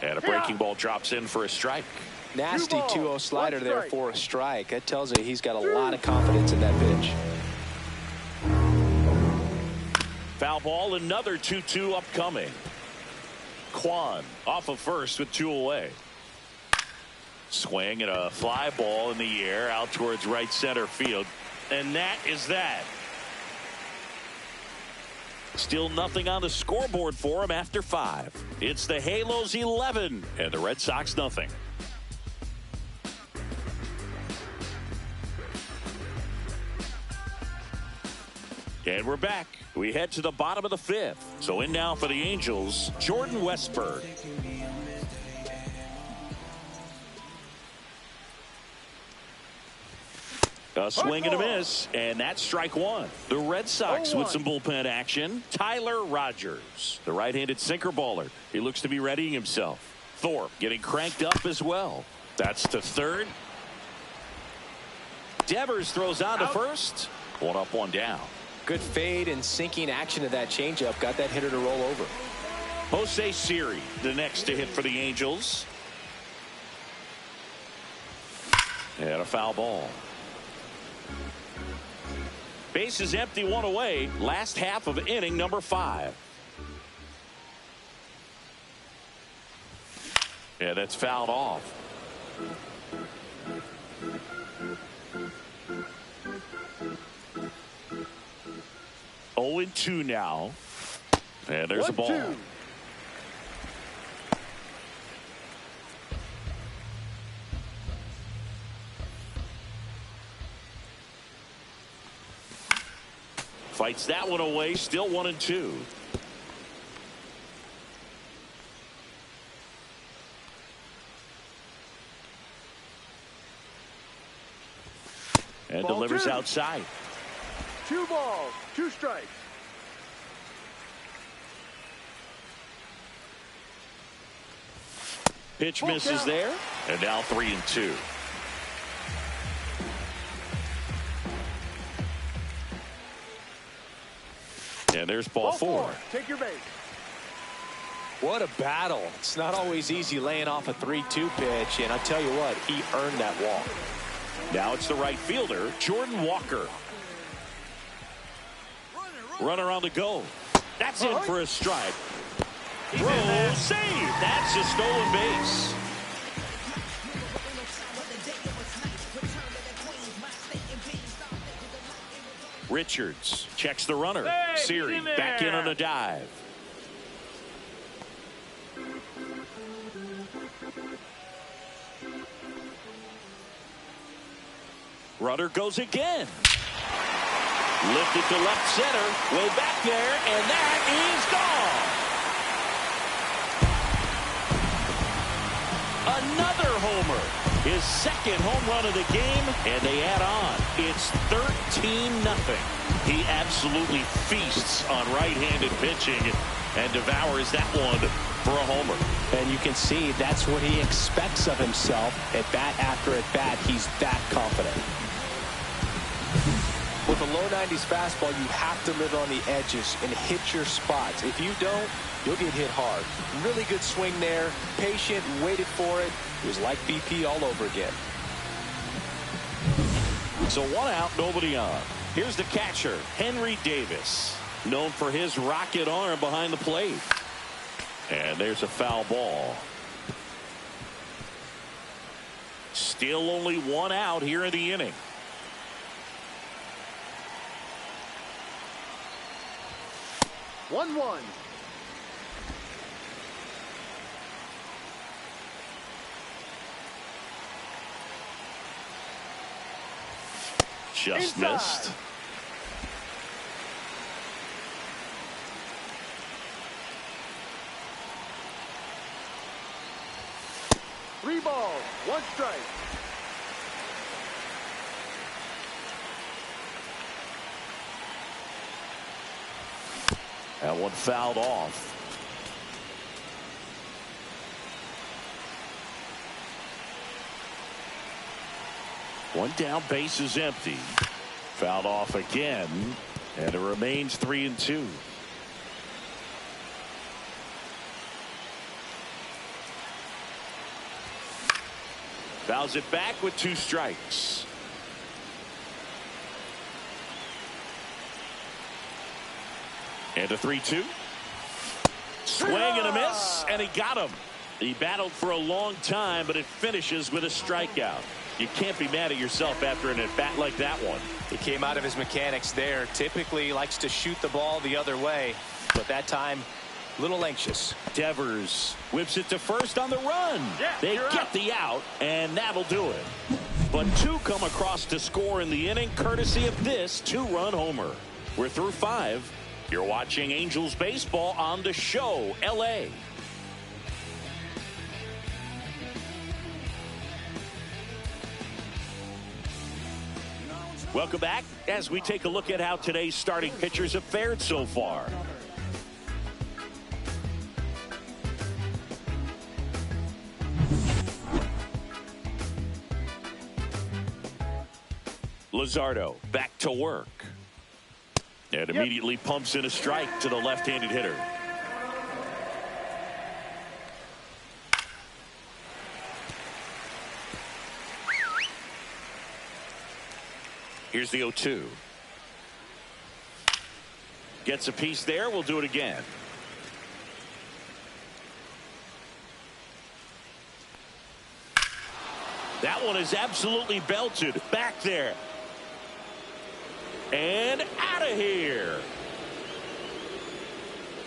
And a breaking ball drops in for a strike. Nasty 2-0 slider there for a strike. That tells you he's got a lot of confidence in that pitch. Foul ball, another 2-2 upcoming. Kwan off of first with 2 away. Swing and a fly ball in the air out towards right center field. And that is that. Still nothing on the scoreboard for him after 5. It's the Halos 11 and the Red Sox nothing. And we're back. We head to the bottom of the 5th. So in now for the Angels, Jordan Westburg. A swing and a miss, and that's strike one. The Red Sox with some bullpen action. Tyler Rogers, the right-handed sinker baller. He looks to be readying himself. Thorpe getting cranked up as well. That's to third. Devers throws on to first. One up, one down. Good fade and sinking action of that changeup. Got that hitter to roll over. Jose Siri, the next to hit for the Angels. And a foul ball. Base is empty, one away. Last half of inning number 5. Yeah, that's fouled off. Oh, and 2 now. And there's a ball. 1-2. Fights that one away. Still 1-2. And Ball delivers 2. outside. 2 balls, 2 strikes. Pitch Full misses count. there. And now 3-2. And there's ball 4. Take your base. What a battle. It's not always easy laying off a 3-2 pitch, and I tell you what, he earned that walk. Now it's the right fielder, Jordan Walker. Runner on the go. That's in for a strike. Throw, save. That's a stolen base. Richards checks the runner. Siri back in on a dive. Runner goes again. Lifted to left center. Way back there, and that is gone. Another homer. His second home run of the game, and they add on. It's 13-0. He absolutely feasts on right-handed pitching and devours that one for a homer. And you can see that's what he expects of himself at bat after at bat. He's that confident. With a low 90s fastball, you have to live on the edges and hit your spots. If you don't, you'll get hit hard. Really good swing there. Patient, waited for it. It was like BP all over again. So 1 out, nobody on. Here's the catcher, Henry Davis, known for his rocket arm behind the plate. And there's a foul ball. Still only 1 out here in the inning. One. Just Inside. missed. Three balls, 1 strike. That one fouled off. One down, base is empty. Fouled off again, and it remains 3-2. Fouls it back with 2 strikes. And a 3-2. Swing and a miss, and he got him. He battled for a long time, but it finishes with a strikeout. You can't be mad at yourself after an at-bat like that one. He came out of his mechanics there. Typically likes to shoot the ball the other way, but that time a little anxious. Devers whips it to first on the run. They get the out, and that'll do it. But 2 come across to score in the inning, courtesy of this 2-run homer. We're through 5. You're watching Angels baseball on The Show, LA. Welcome back as we take a look at how today's starting pitchers have fared so far. Luzardo back to work. And immediately pumps in a strike to the left-handed hitter. Here's the 0-2. Gets a piece there. We'll do it again. That one is absolutely belted. Back there. And out of here.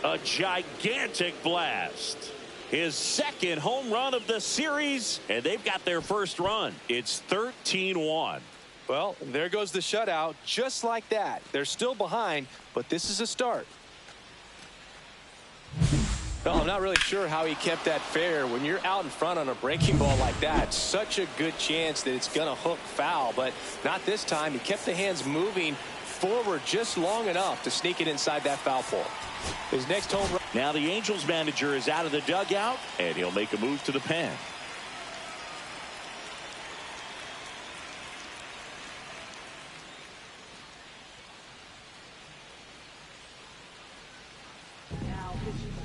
A gigantic blast. His second home run of the series. And they've got their first run. It's 13-1. Well, there goes the shutout. Just like that. They're still behind, but this is a start. Well, I'm not really sure how he kept that fair. When you're out in front on a breaking ball like that, such a good chance that it's going to hook foul, but not this time. He kept the hands moving forward just long enough to sneak it inside that foul pole. His next home run. Now the Angels manager is out of the dugout, and he'll make a move to the pen.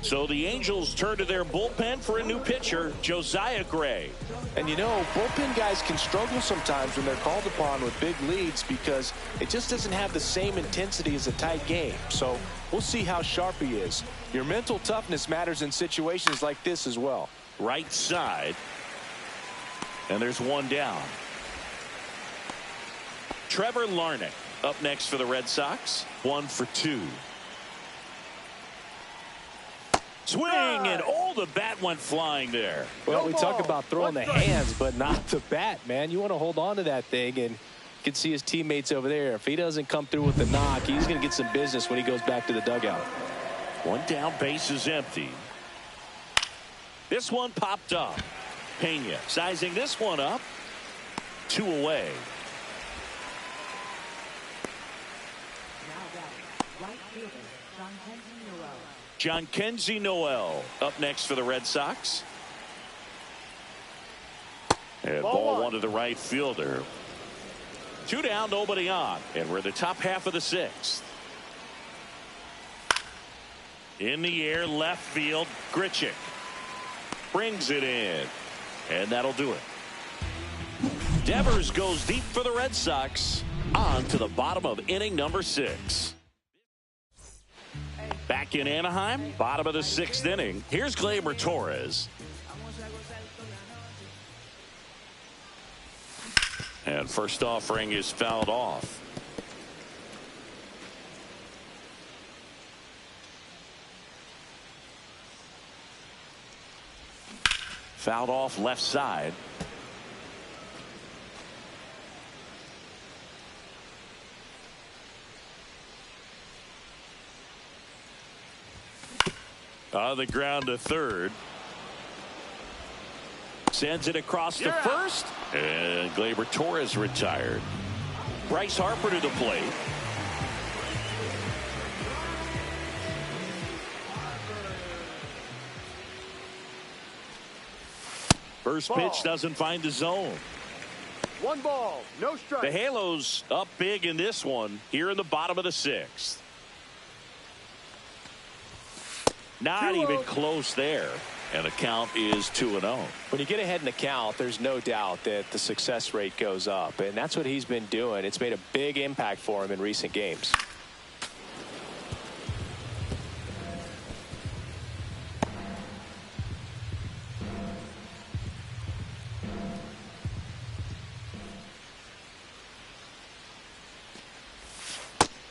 So the Angels turn to their bullpen for a new pitcher, Josiah Gray. And you know, bullpen guys can struggle sometimes when they're called upon with big leads because it just doesn't have the same intensity as a tight game. So we'll see how sharp he is. Your mental toughness matters in situations like this as well. Right side. And there's one down. Trevor Larnach up next for the Red Sox. 1 for 2. Swing, and the bat went flying there. Well, we talk about throwing the hands, but not the bat, man. You want to hold on to that thing, and you can see his teammates over there. If he doesn't come through with the knock, he's going to get some business when he goes back to the dugout. One down, base is empty. This one popped up. Pena sizing this one up. 2 away. Jhonkensy Noel up next for the Red Sox. And ball one to the right fielder. 2 down, nobody on. And we're in the top half of the 6th. In the air, left field, Grichuk brings it in. And that'll do it. Devers goes deep for the Red Sox. On to the bottom of inning number 6. Back in Anaheim, bottom of the 6th inning. Here's Gleyber Torres. And first offering is fouled off. Fouled off left side. On the ground to third. Sends it across to first. And Gleyber Torres retired. Bryce Harper to the plate. First pitch doesn't find the zone. 1 ball, no strike. The Halos up big in this one here in the bottom of the 6th. Not even close there. And the count is 2-0. When you get ahead in the count, there's no doubt that the success rate goes up. And that's what he's been doing. It's made a big impact for him in recent games.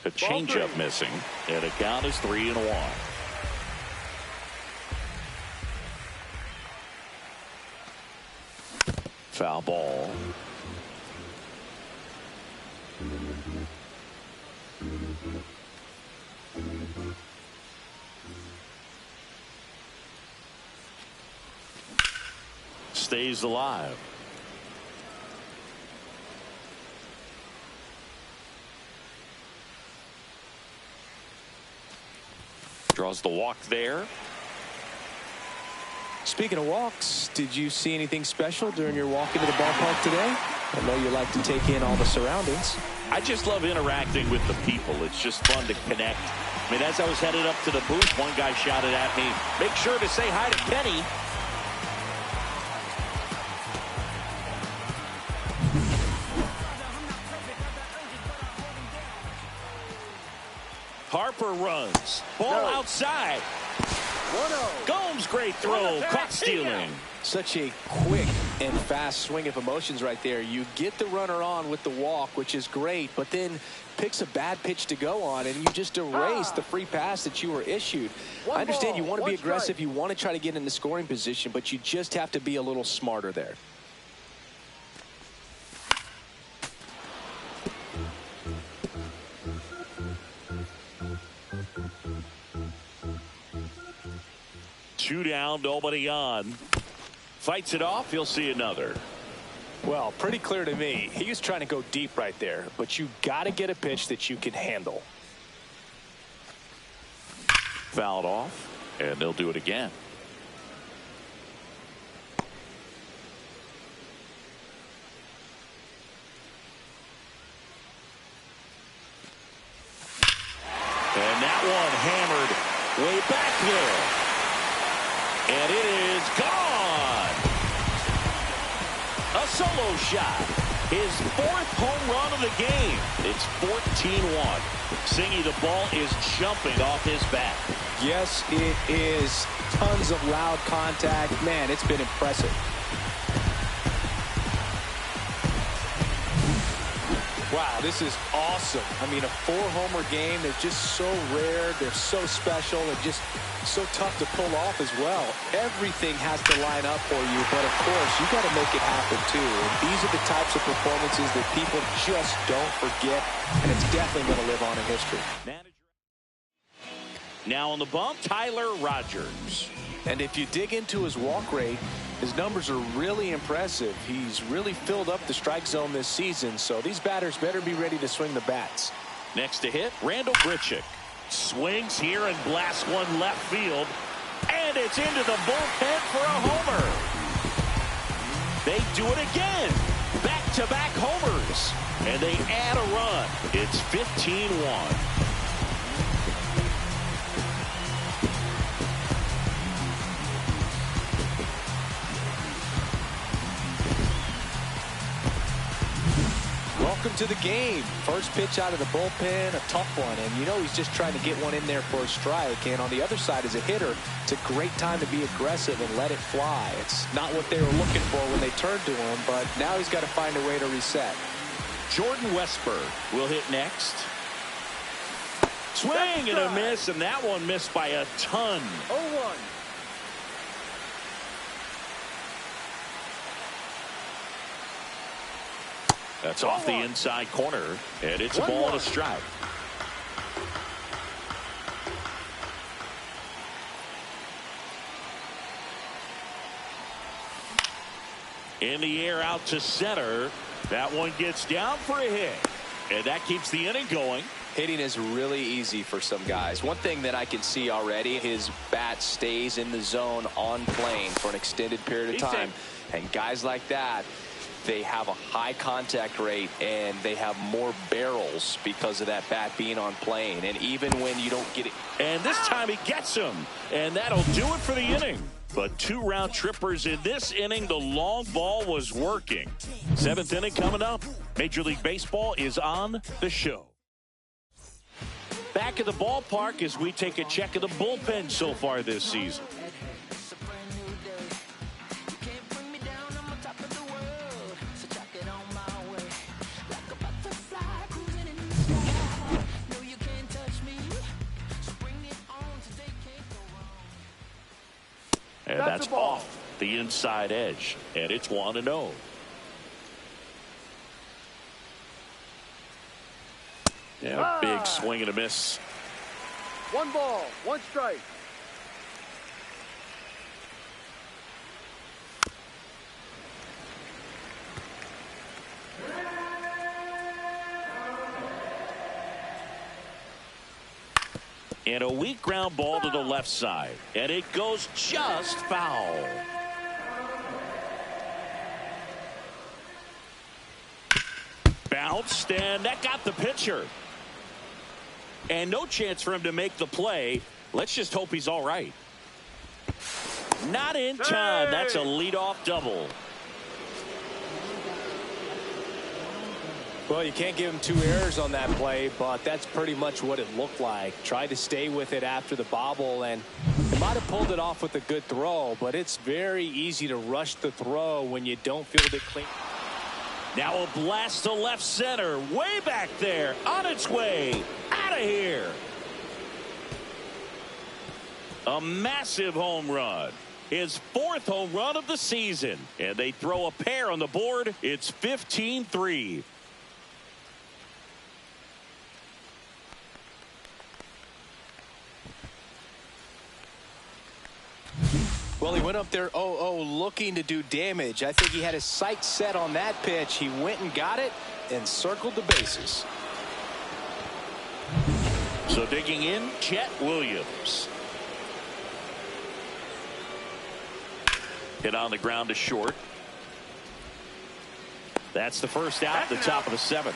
A changeup missing. And the count is 3-1. Foul ball. Stays alive. Draws the walk there. Speaking of walks, did you see anything special during your walk into the ballpark today? I know you like to take in all the surroundings. I just love interacting with the people. It's just fun to connect. I mean, as I was headed up to the booth, one guy shouted at me, "Make sure to say hi to Kenny." Harper runs. Ball outside. 1-0. Gomes, great throw. Caught stealing. Such a quick and fast swing of emotions right there. You get the runner on with the walk, which is great, but then picks a bad pitch to go on, and you just erase the free pass that you were issued. I understand you want to be aggressive. You want to try to get in the scoring position, but you just have to be a little smarter there. Two down, nobody on. Fights it off. He'll see another. Well, pretty clear to me. He was trying to go deep right there, but you got to get a pitch that you can handle. Fouled off, and they'll do it again. And that one hammered way back there. And it is gone. A solo shot. His 4th home run of the game. It's 14-1. Singy, the ball is jumping off his bat. Yes, it is. Tons of loud contact. Man, it's been impressive. Wow, this is awesome. I mean, a 4-homer game. They're just so rare. They're so special and just so tough to pull off as well. Everything has to line up for you, but of course, you got to make it happen too. And these are the types of performances that people just don't forget, and it's definitely going to live on in history. Now on the bump, Tyler Rogers. And if you dig into his walk rate, his numbers are really impressive. He's really filled up the strike zone this season, so these batters better be ready to swing the bats. Next to hit, Randall Grichuk. Swings here and blasts one left field. And it's into the bullpen for a homer. They do it again. Back-to-back homers. And they add a run. It's 15-1. Welcome to the game. First pitch out of the bullpen, a tough one, and you know he's just trying to get one in there for a strike. And on the other side, as a hitter, it's a great time to be aggressive and let it fly. It's not what they were looking for when they turned to him, but now he's got to find a way to reset. Jordan Westberg will hit next. Swing and a miss, and that one missed by a ton. 0-1. That's off the inside corner, and it's a ball and a strike. In the air out to center. That one gets down for a hit, and that keeps the inning going. Hitting is really easy for some guys. One thing that I can see already, his bat stays in the zone on plane for an extended period of time. And guys like that, they have a high contact rate and they have more barrels because of that bat being on plane. And even when you don't get it. And this time he gets him. And that'll do it for the inning. But 2 round trippers in this inning. The long ball was working. 7th inning coming up. Major League Baseball is on the show. Back at the ballpark as we take a check of the bullpen so far this season. And that's off the inside edge. And it's 1-0. Yeah, big swing and a miss. 1 ball, 1 strike. And a weak ground ball to the left side. And it goes just foul. Bounced, and that got the pitcher. And no chance for him to make the play. Let's just hope he's all right. Not in time. That's a leadoff double. Well, you can't give him 2 errors on that play, but that's pretty much what it looked like. Tried to stay with it after the bobble, and he might have pulled it off with a good throw, but it's very easy to rush the throw when you don't field it clean. Now a blast to left center. Way back there. On its way. Out of here. A massive home run. His 4th home run of the season. And they throw a pair on the board. It's 15-3. Well, he went up there 0-0 looking to do damage. I think he had his sights set on that pitch. He went and got it and circled the bases. So digging in, Chet Williams. Hit on the ground to short. That's the first out at the top of the 7th.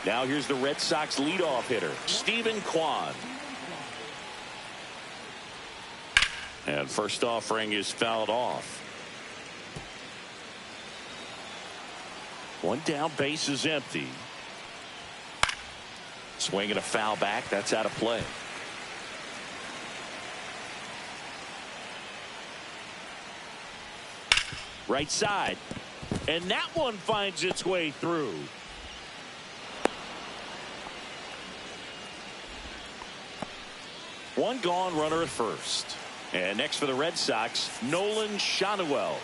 Now here's the Red Sox leadoff hitter, Stephen Kwan. And first offering is fouled off. One down, base is empty. Swinging a foul back. That's out of play. Right side. And that one finds its way through. One gone, runner at first. And next for the Red Sox, Nolan Schanuel.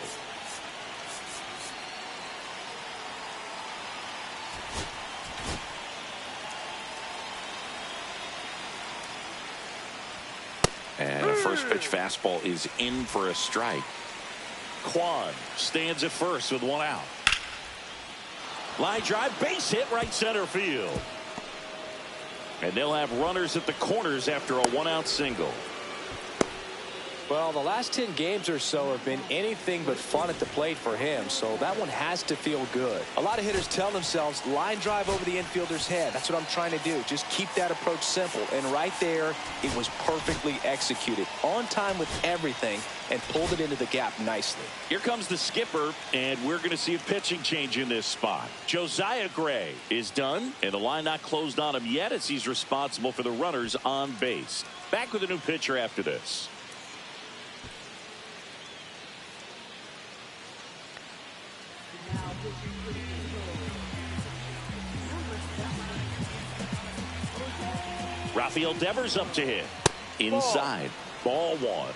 And a first pitch fastball is in for a strike. Kwan stands at first with 1 out. Line drive, base hit, right center field. And they'll have runners at the corners after a 1-out single. Well, the last 10 games or so have been anything but fun at the plate for him, so that one has to feel good. A lot of hitters tell themselves, line drive over the infielder's head. That's what I'm trying to do. Just keep that approach simple. And right there, it was perfectly executed. On time with everything, and pulled it into the gap nicely. Here comes the skipper, and we're going to see a pitching change in this spot. Josiah Gray is done, and the line not closed on him yet as he's responsible for the runners on base. Back with a new pitcher after this. Rafael Devers up to hit. Inside. Ball 1.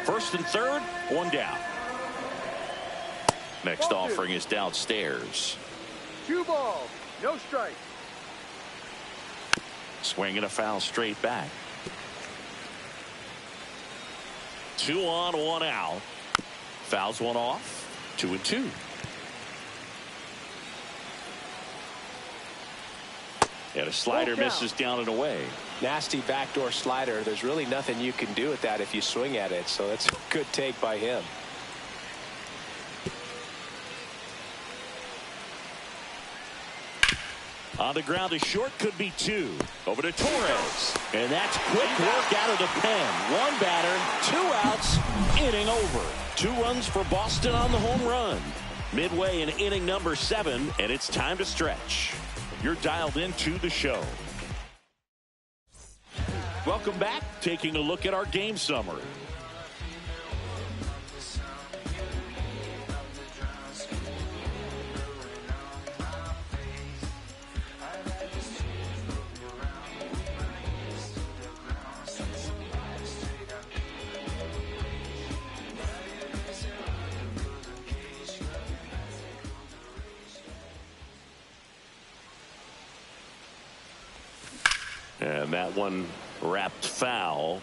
First and third, 1 down. Next offering is downstairs. 2 balls, no strike. Swinging a foul straight back. 2 on, 1 out. Fouls one off. 2-2. And a slider misses down and away. Nasty backdoor slider. There's really nothing you can do with that if you swing at it. So that's a good take by him. On the ground to short, could be 2. Over to Torres. And that's quick work out of the pen. 1 batter, 2 outs, inning over. 2 runs for Boston on the home run. Midway in inning number 7, and it's time to stretch. You're dialed into the show. Welcome back. Taking a look at our game summary. And that one wrapped foul.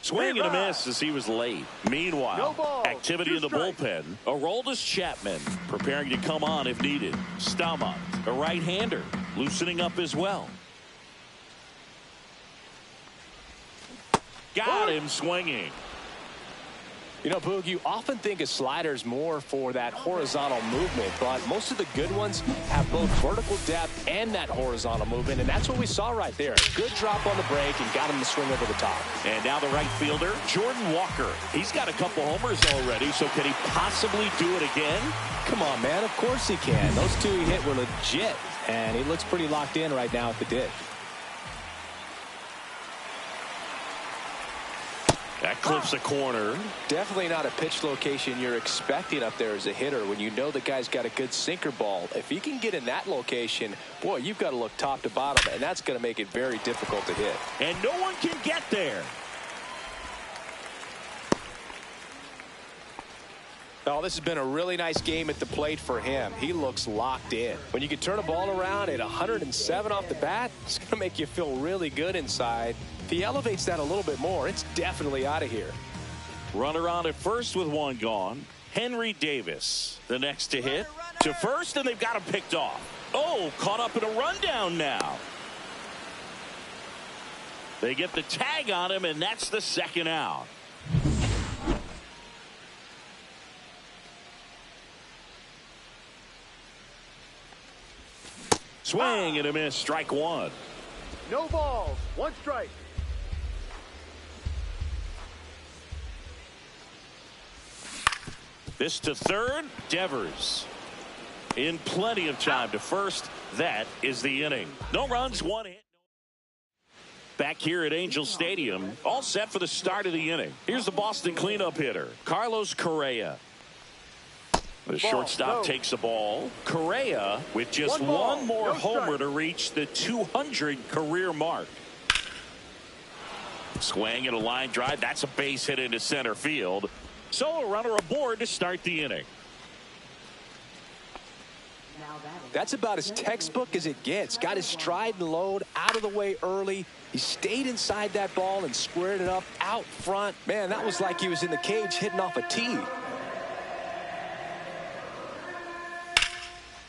Swing and a miss as he was late. Meanwhile, No ball. activity in the bullpen. Aroldis Chapman preparing to come on if needed. Stamont, a right-hander, loosening up as well. Got him swinging. You know, Boog, you often think a slider is more for that horizontal movement, but most of the good ones have both vertical depth and that horizontal movement, and that's what we saw right there. Good drop on the break and got him to swing over the top. And now the right fielder, Jordan Walker. He's got a couple homers already, so can he possibly do it again? Come on, man. Of course he can. Those two he hit were legit, and he looks pretty locked in right now at the ditch. That clips a corner. Definitely not a pitch location you're expecting up there as a hitter when you know the guy's got a good sinker ball. If he can get in that location, boy, you've got to look top to bottom, and that's going to make it very difficult to hit. And no one can get there. Oh, this has been a really nice game at the plate for him. He looks locked in. When you can turn a ball around at 107 off the bat, it's going to make you feel really good inside. If he elevates that a little bit more, it's definitely out of here. Runner on at first with one gone. Henry Davis, the next to hit. To first, and they've got him picked off. Oh, caught up in a rundown now. They get the tag on him, and that's the second out. Swing and a miss, strike one. No balls, one strike. This to third, Devers. In plenty of time to first. That is the inning. No runs, one hit. Back here at Angel Stadium, all set for the start of the inning. Here's the Boston cleanup hitter, Carlos Correa. The shortstop takes the ball. Correa with just one more homer to reach the 200 career mark. Swing and a line drive. That's a base hit into center field. So a runner aboard to start the inning. That's about as textbook as it gets. Got his stride and load out of the way early. He stayed inside that ball and squared it up out front. Man, that was like he was in the cage hitting off a tee.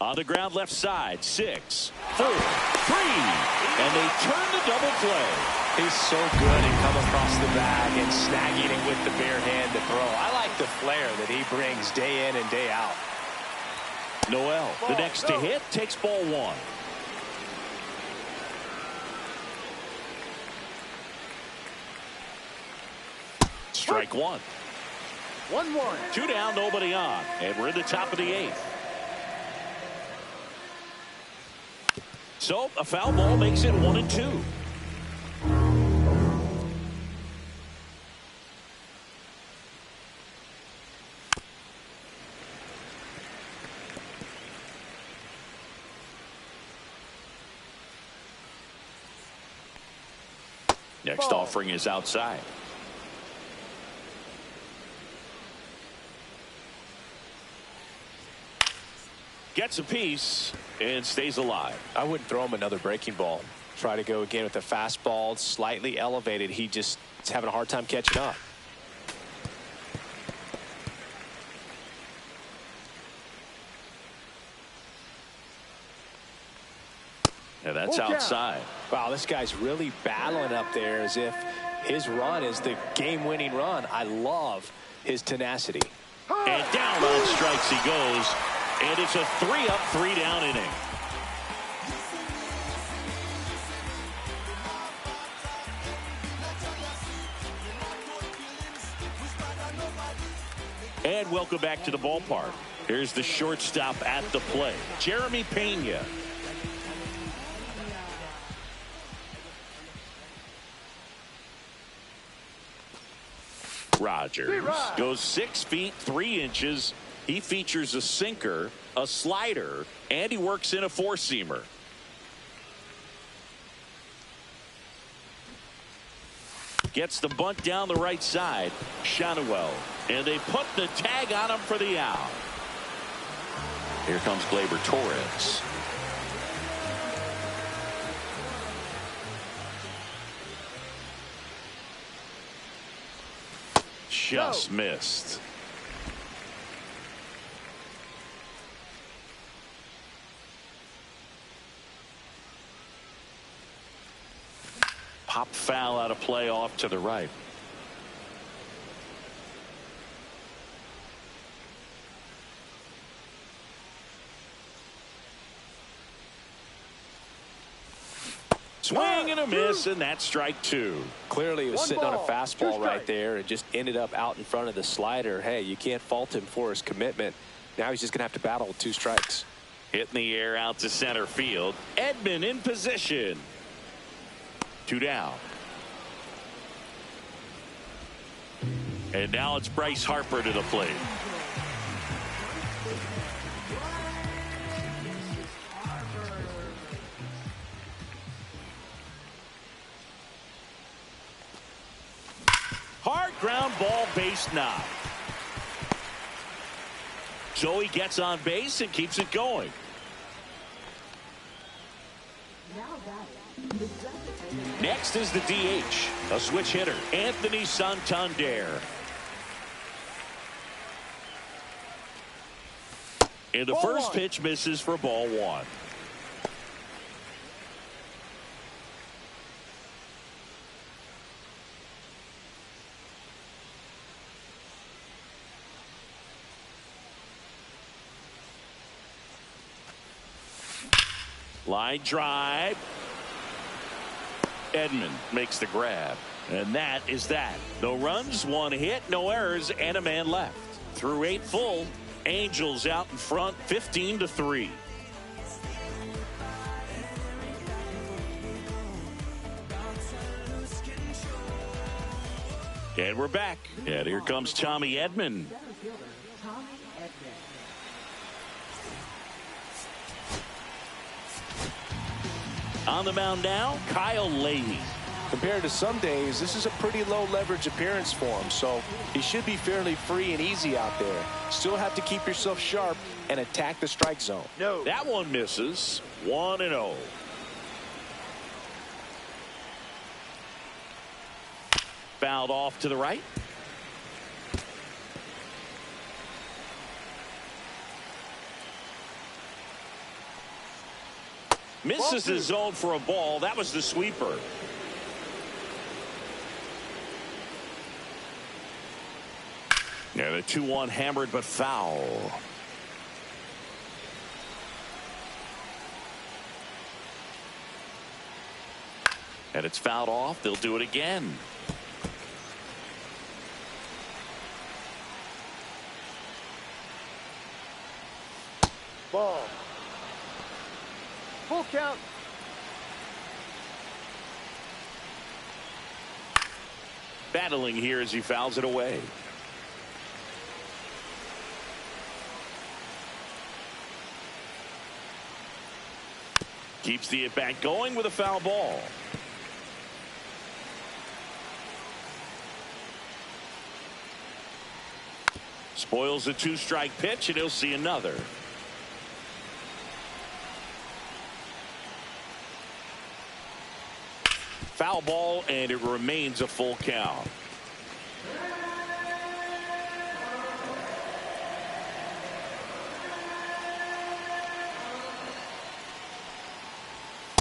On the ground left side, 6, 4, 3, and they turn the double play. He's so good at coming across the bag and snagging it with the bare hand to throw. I like the flair that he brings day in and day out. Noel, the next to hit, takes ball one. Strike one. 1-1. 2 down, nobody on, and we're in the top of the 8th. So a foul ball makes it 1-2. Next offering is outside. Gets a piece and stays alive. I wouldn't throw him another breaking ball. Try to go again with a fastball, slightly elevated. He just is having a hard time catching up. And that's outside. Wow, this guy's really battling up there as if his run is the game-winning run. I love his tenacity. And down on strikes he goes. And it's a 3-up, 3-down inning. And welcome back to the ballpark. Here's the shortstop at the plate, Jeremy Pena. Rogers goes 6 feet 3 inches. He features a sinker, a slider, and he works in a four-seamer. Gets the bunt down the right side. Shanuel. And they put the tag on him for the out. Here comes Gleyber Torres. just missed. Pop foul out of play off to the right. Swing and a miss, and that's strike two. Clearly, he was sitting on a fastball right strikes. there and just ended up out in front of the slider. Hey, you can't fault him for his commitment. Now he's just going to have to battle with 2 strikes. Hit in the air out to center field. Edman in position. 2 down. And now it's Bryce Harper to the plate. Hard ground ball, base knock. So he gets on base and keeps it going. Next is the DH, a switch hitter, Anthony Santander. And the first pitch misses for ball 1. Line drive. Edman makes the grab. And that is that. No runs, 1 hit, no errors, and a man left. Through 8 full, Angels out in front 15-3. And we're back. And here comes Tommy Edman. On the mound now, Kyle Leahy. Compared to some days, this is a pretty low leverage appearance for him, so he should be fairly free and easy out there. Still have to keep yourself sharp and attack the strike zone. No. That one misses. 1-0. Fouled off to the right. Misses the zone for a ball. That was the sweeper. Yeah, the 2-1 hammered but foul. And it's fouled off. They'll do it again. Ball. Full count. Battling here as he fouls it away. Keeps the at-bat going with a foul ball. Spoils a 2-strike pitch, and he'll see another. Foul ball, and it remains a full count.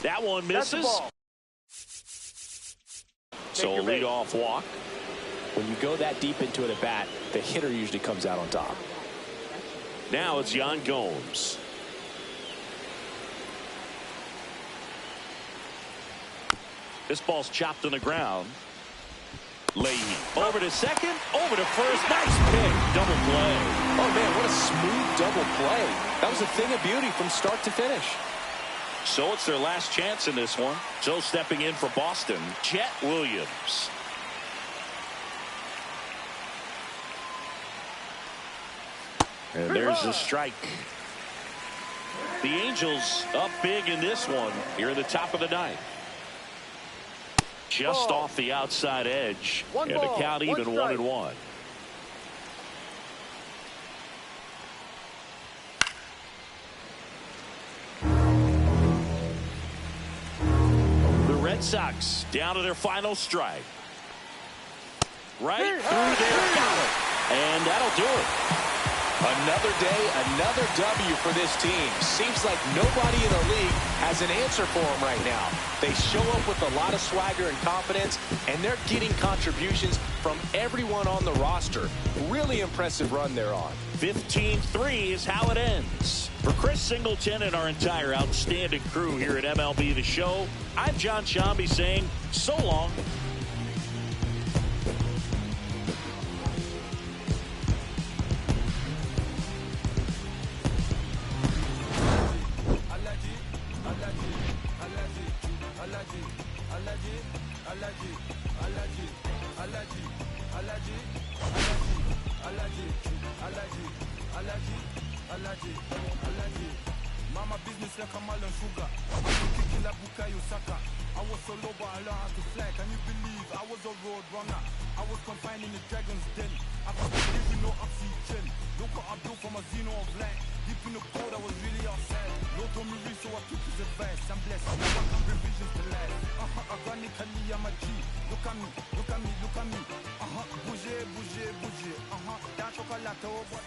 That one misses. So a leadoff walk. When you go that deep into it at bat, the hitter usually comes out on top. Now it's Yan Gomes. This ball's chopped on the ground. Leahy over to second, over to first. Nice pick. Double play. Oh, man, what a smooth double play. That was a thing of beauty from start to finish. So it's their last chance in this one. So stepping in for Boston, Jet Williams. And there's the strike. The Angels up big in this one here at the top of the ninth. Just off the outside edge. And the count even 1-1. The Red Sox down to their final strike. Right through there, got it. And that'll do it. Another day, another W for this team. Seems like nobody in the league has an answer for them right now. They show up with a lot of swagger and confidence, and they're getting contributions from everyone on the roster. Really impressive run they're on. 15-3 is how it ends. For Chris Singleton and our entire outstanding crew here at MLB The Show, I'm John Shambi saying so long. Mama business like a melon sugar. I'm kicking like Bukayo Saka. I was so low but I learned how to fly. Can you believe I was a road runner? I was confined in the dragon's den. I could give you no oxygen. Look what I built from a xeno of light. Deep in the cold I was really outside. Lord told me read so I took his advice. I'm blessed. Now I can bring visions to life. Ironically I'm a G. Look at me, look at me, look at me. Bouger, bouger, bouger. That chocolate over.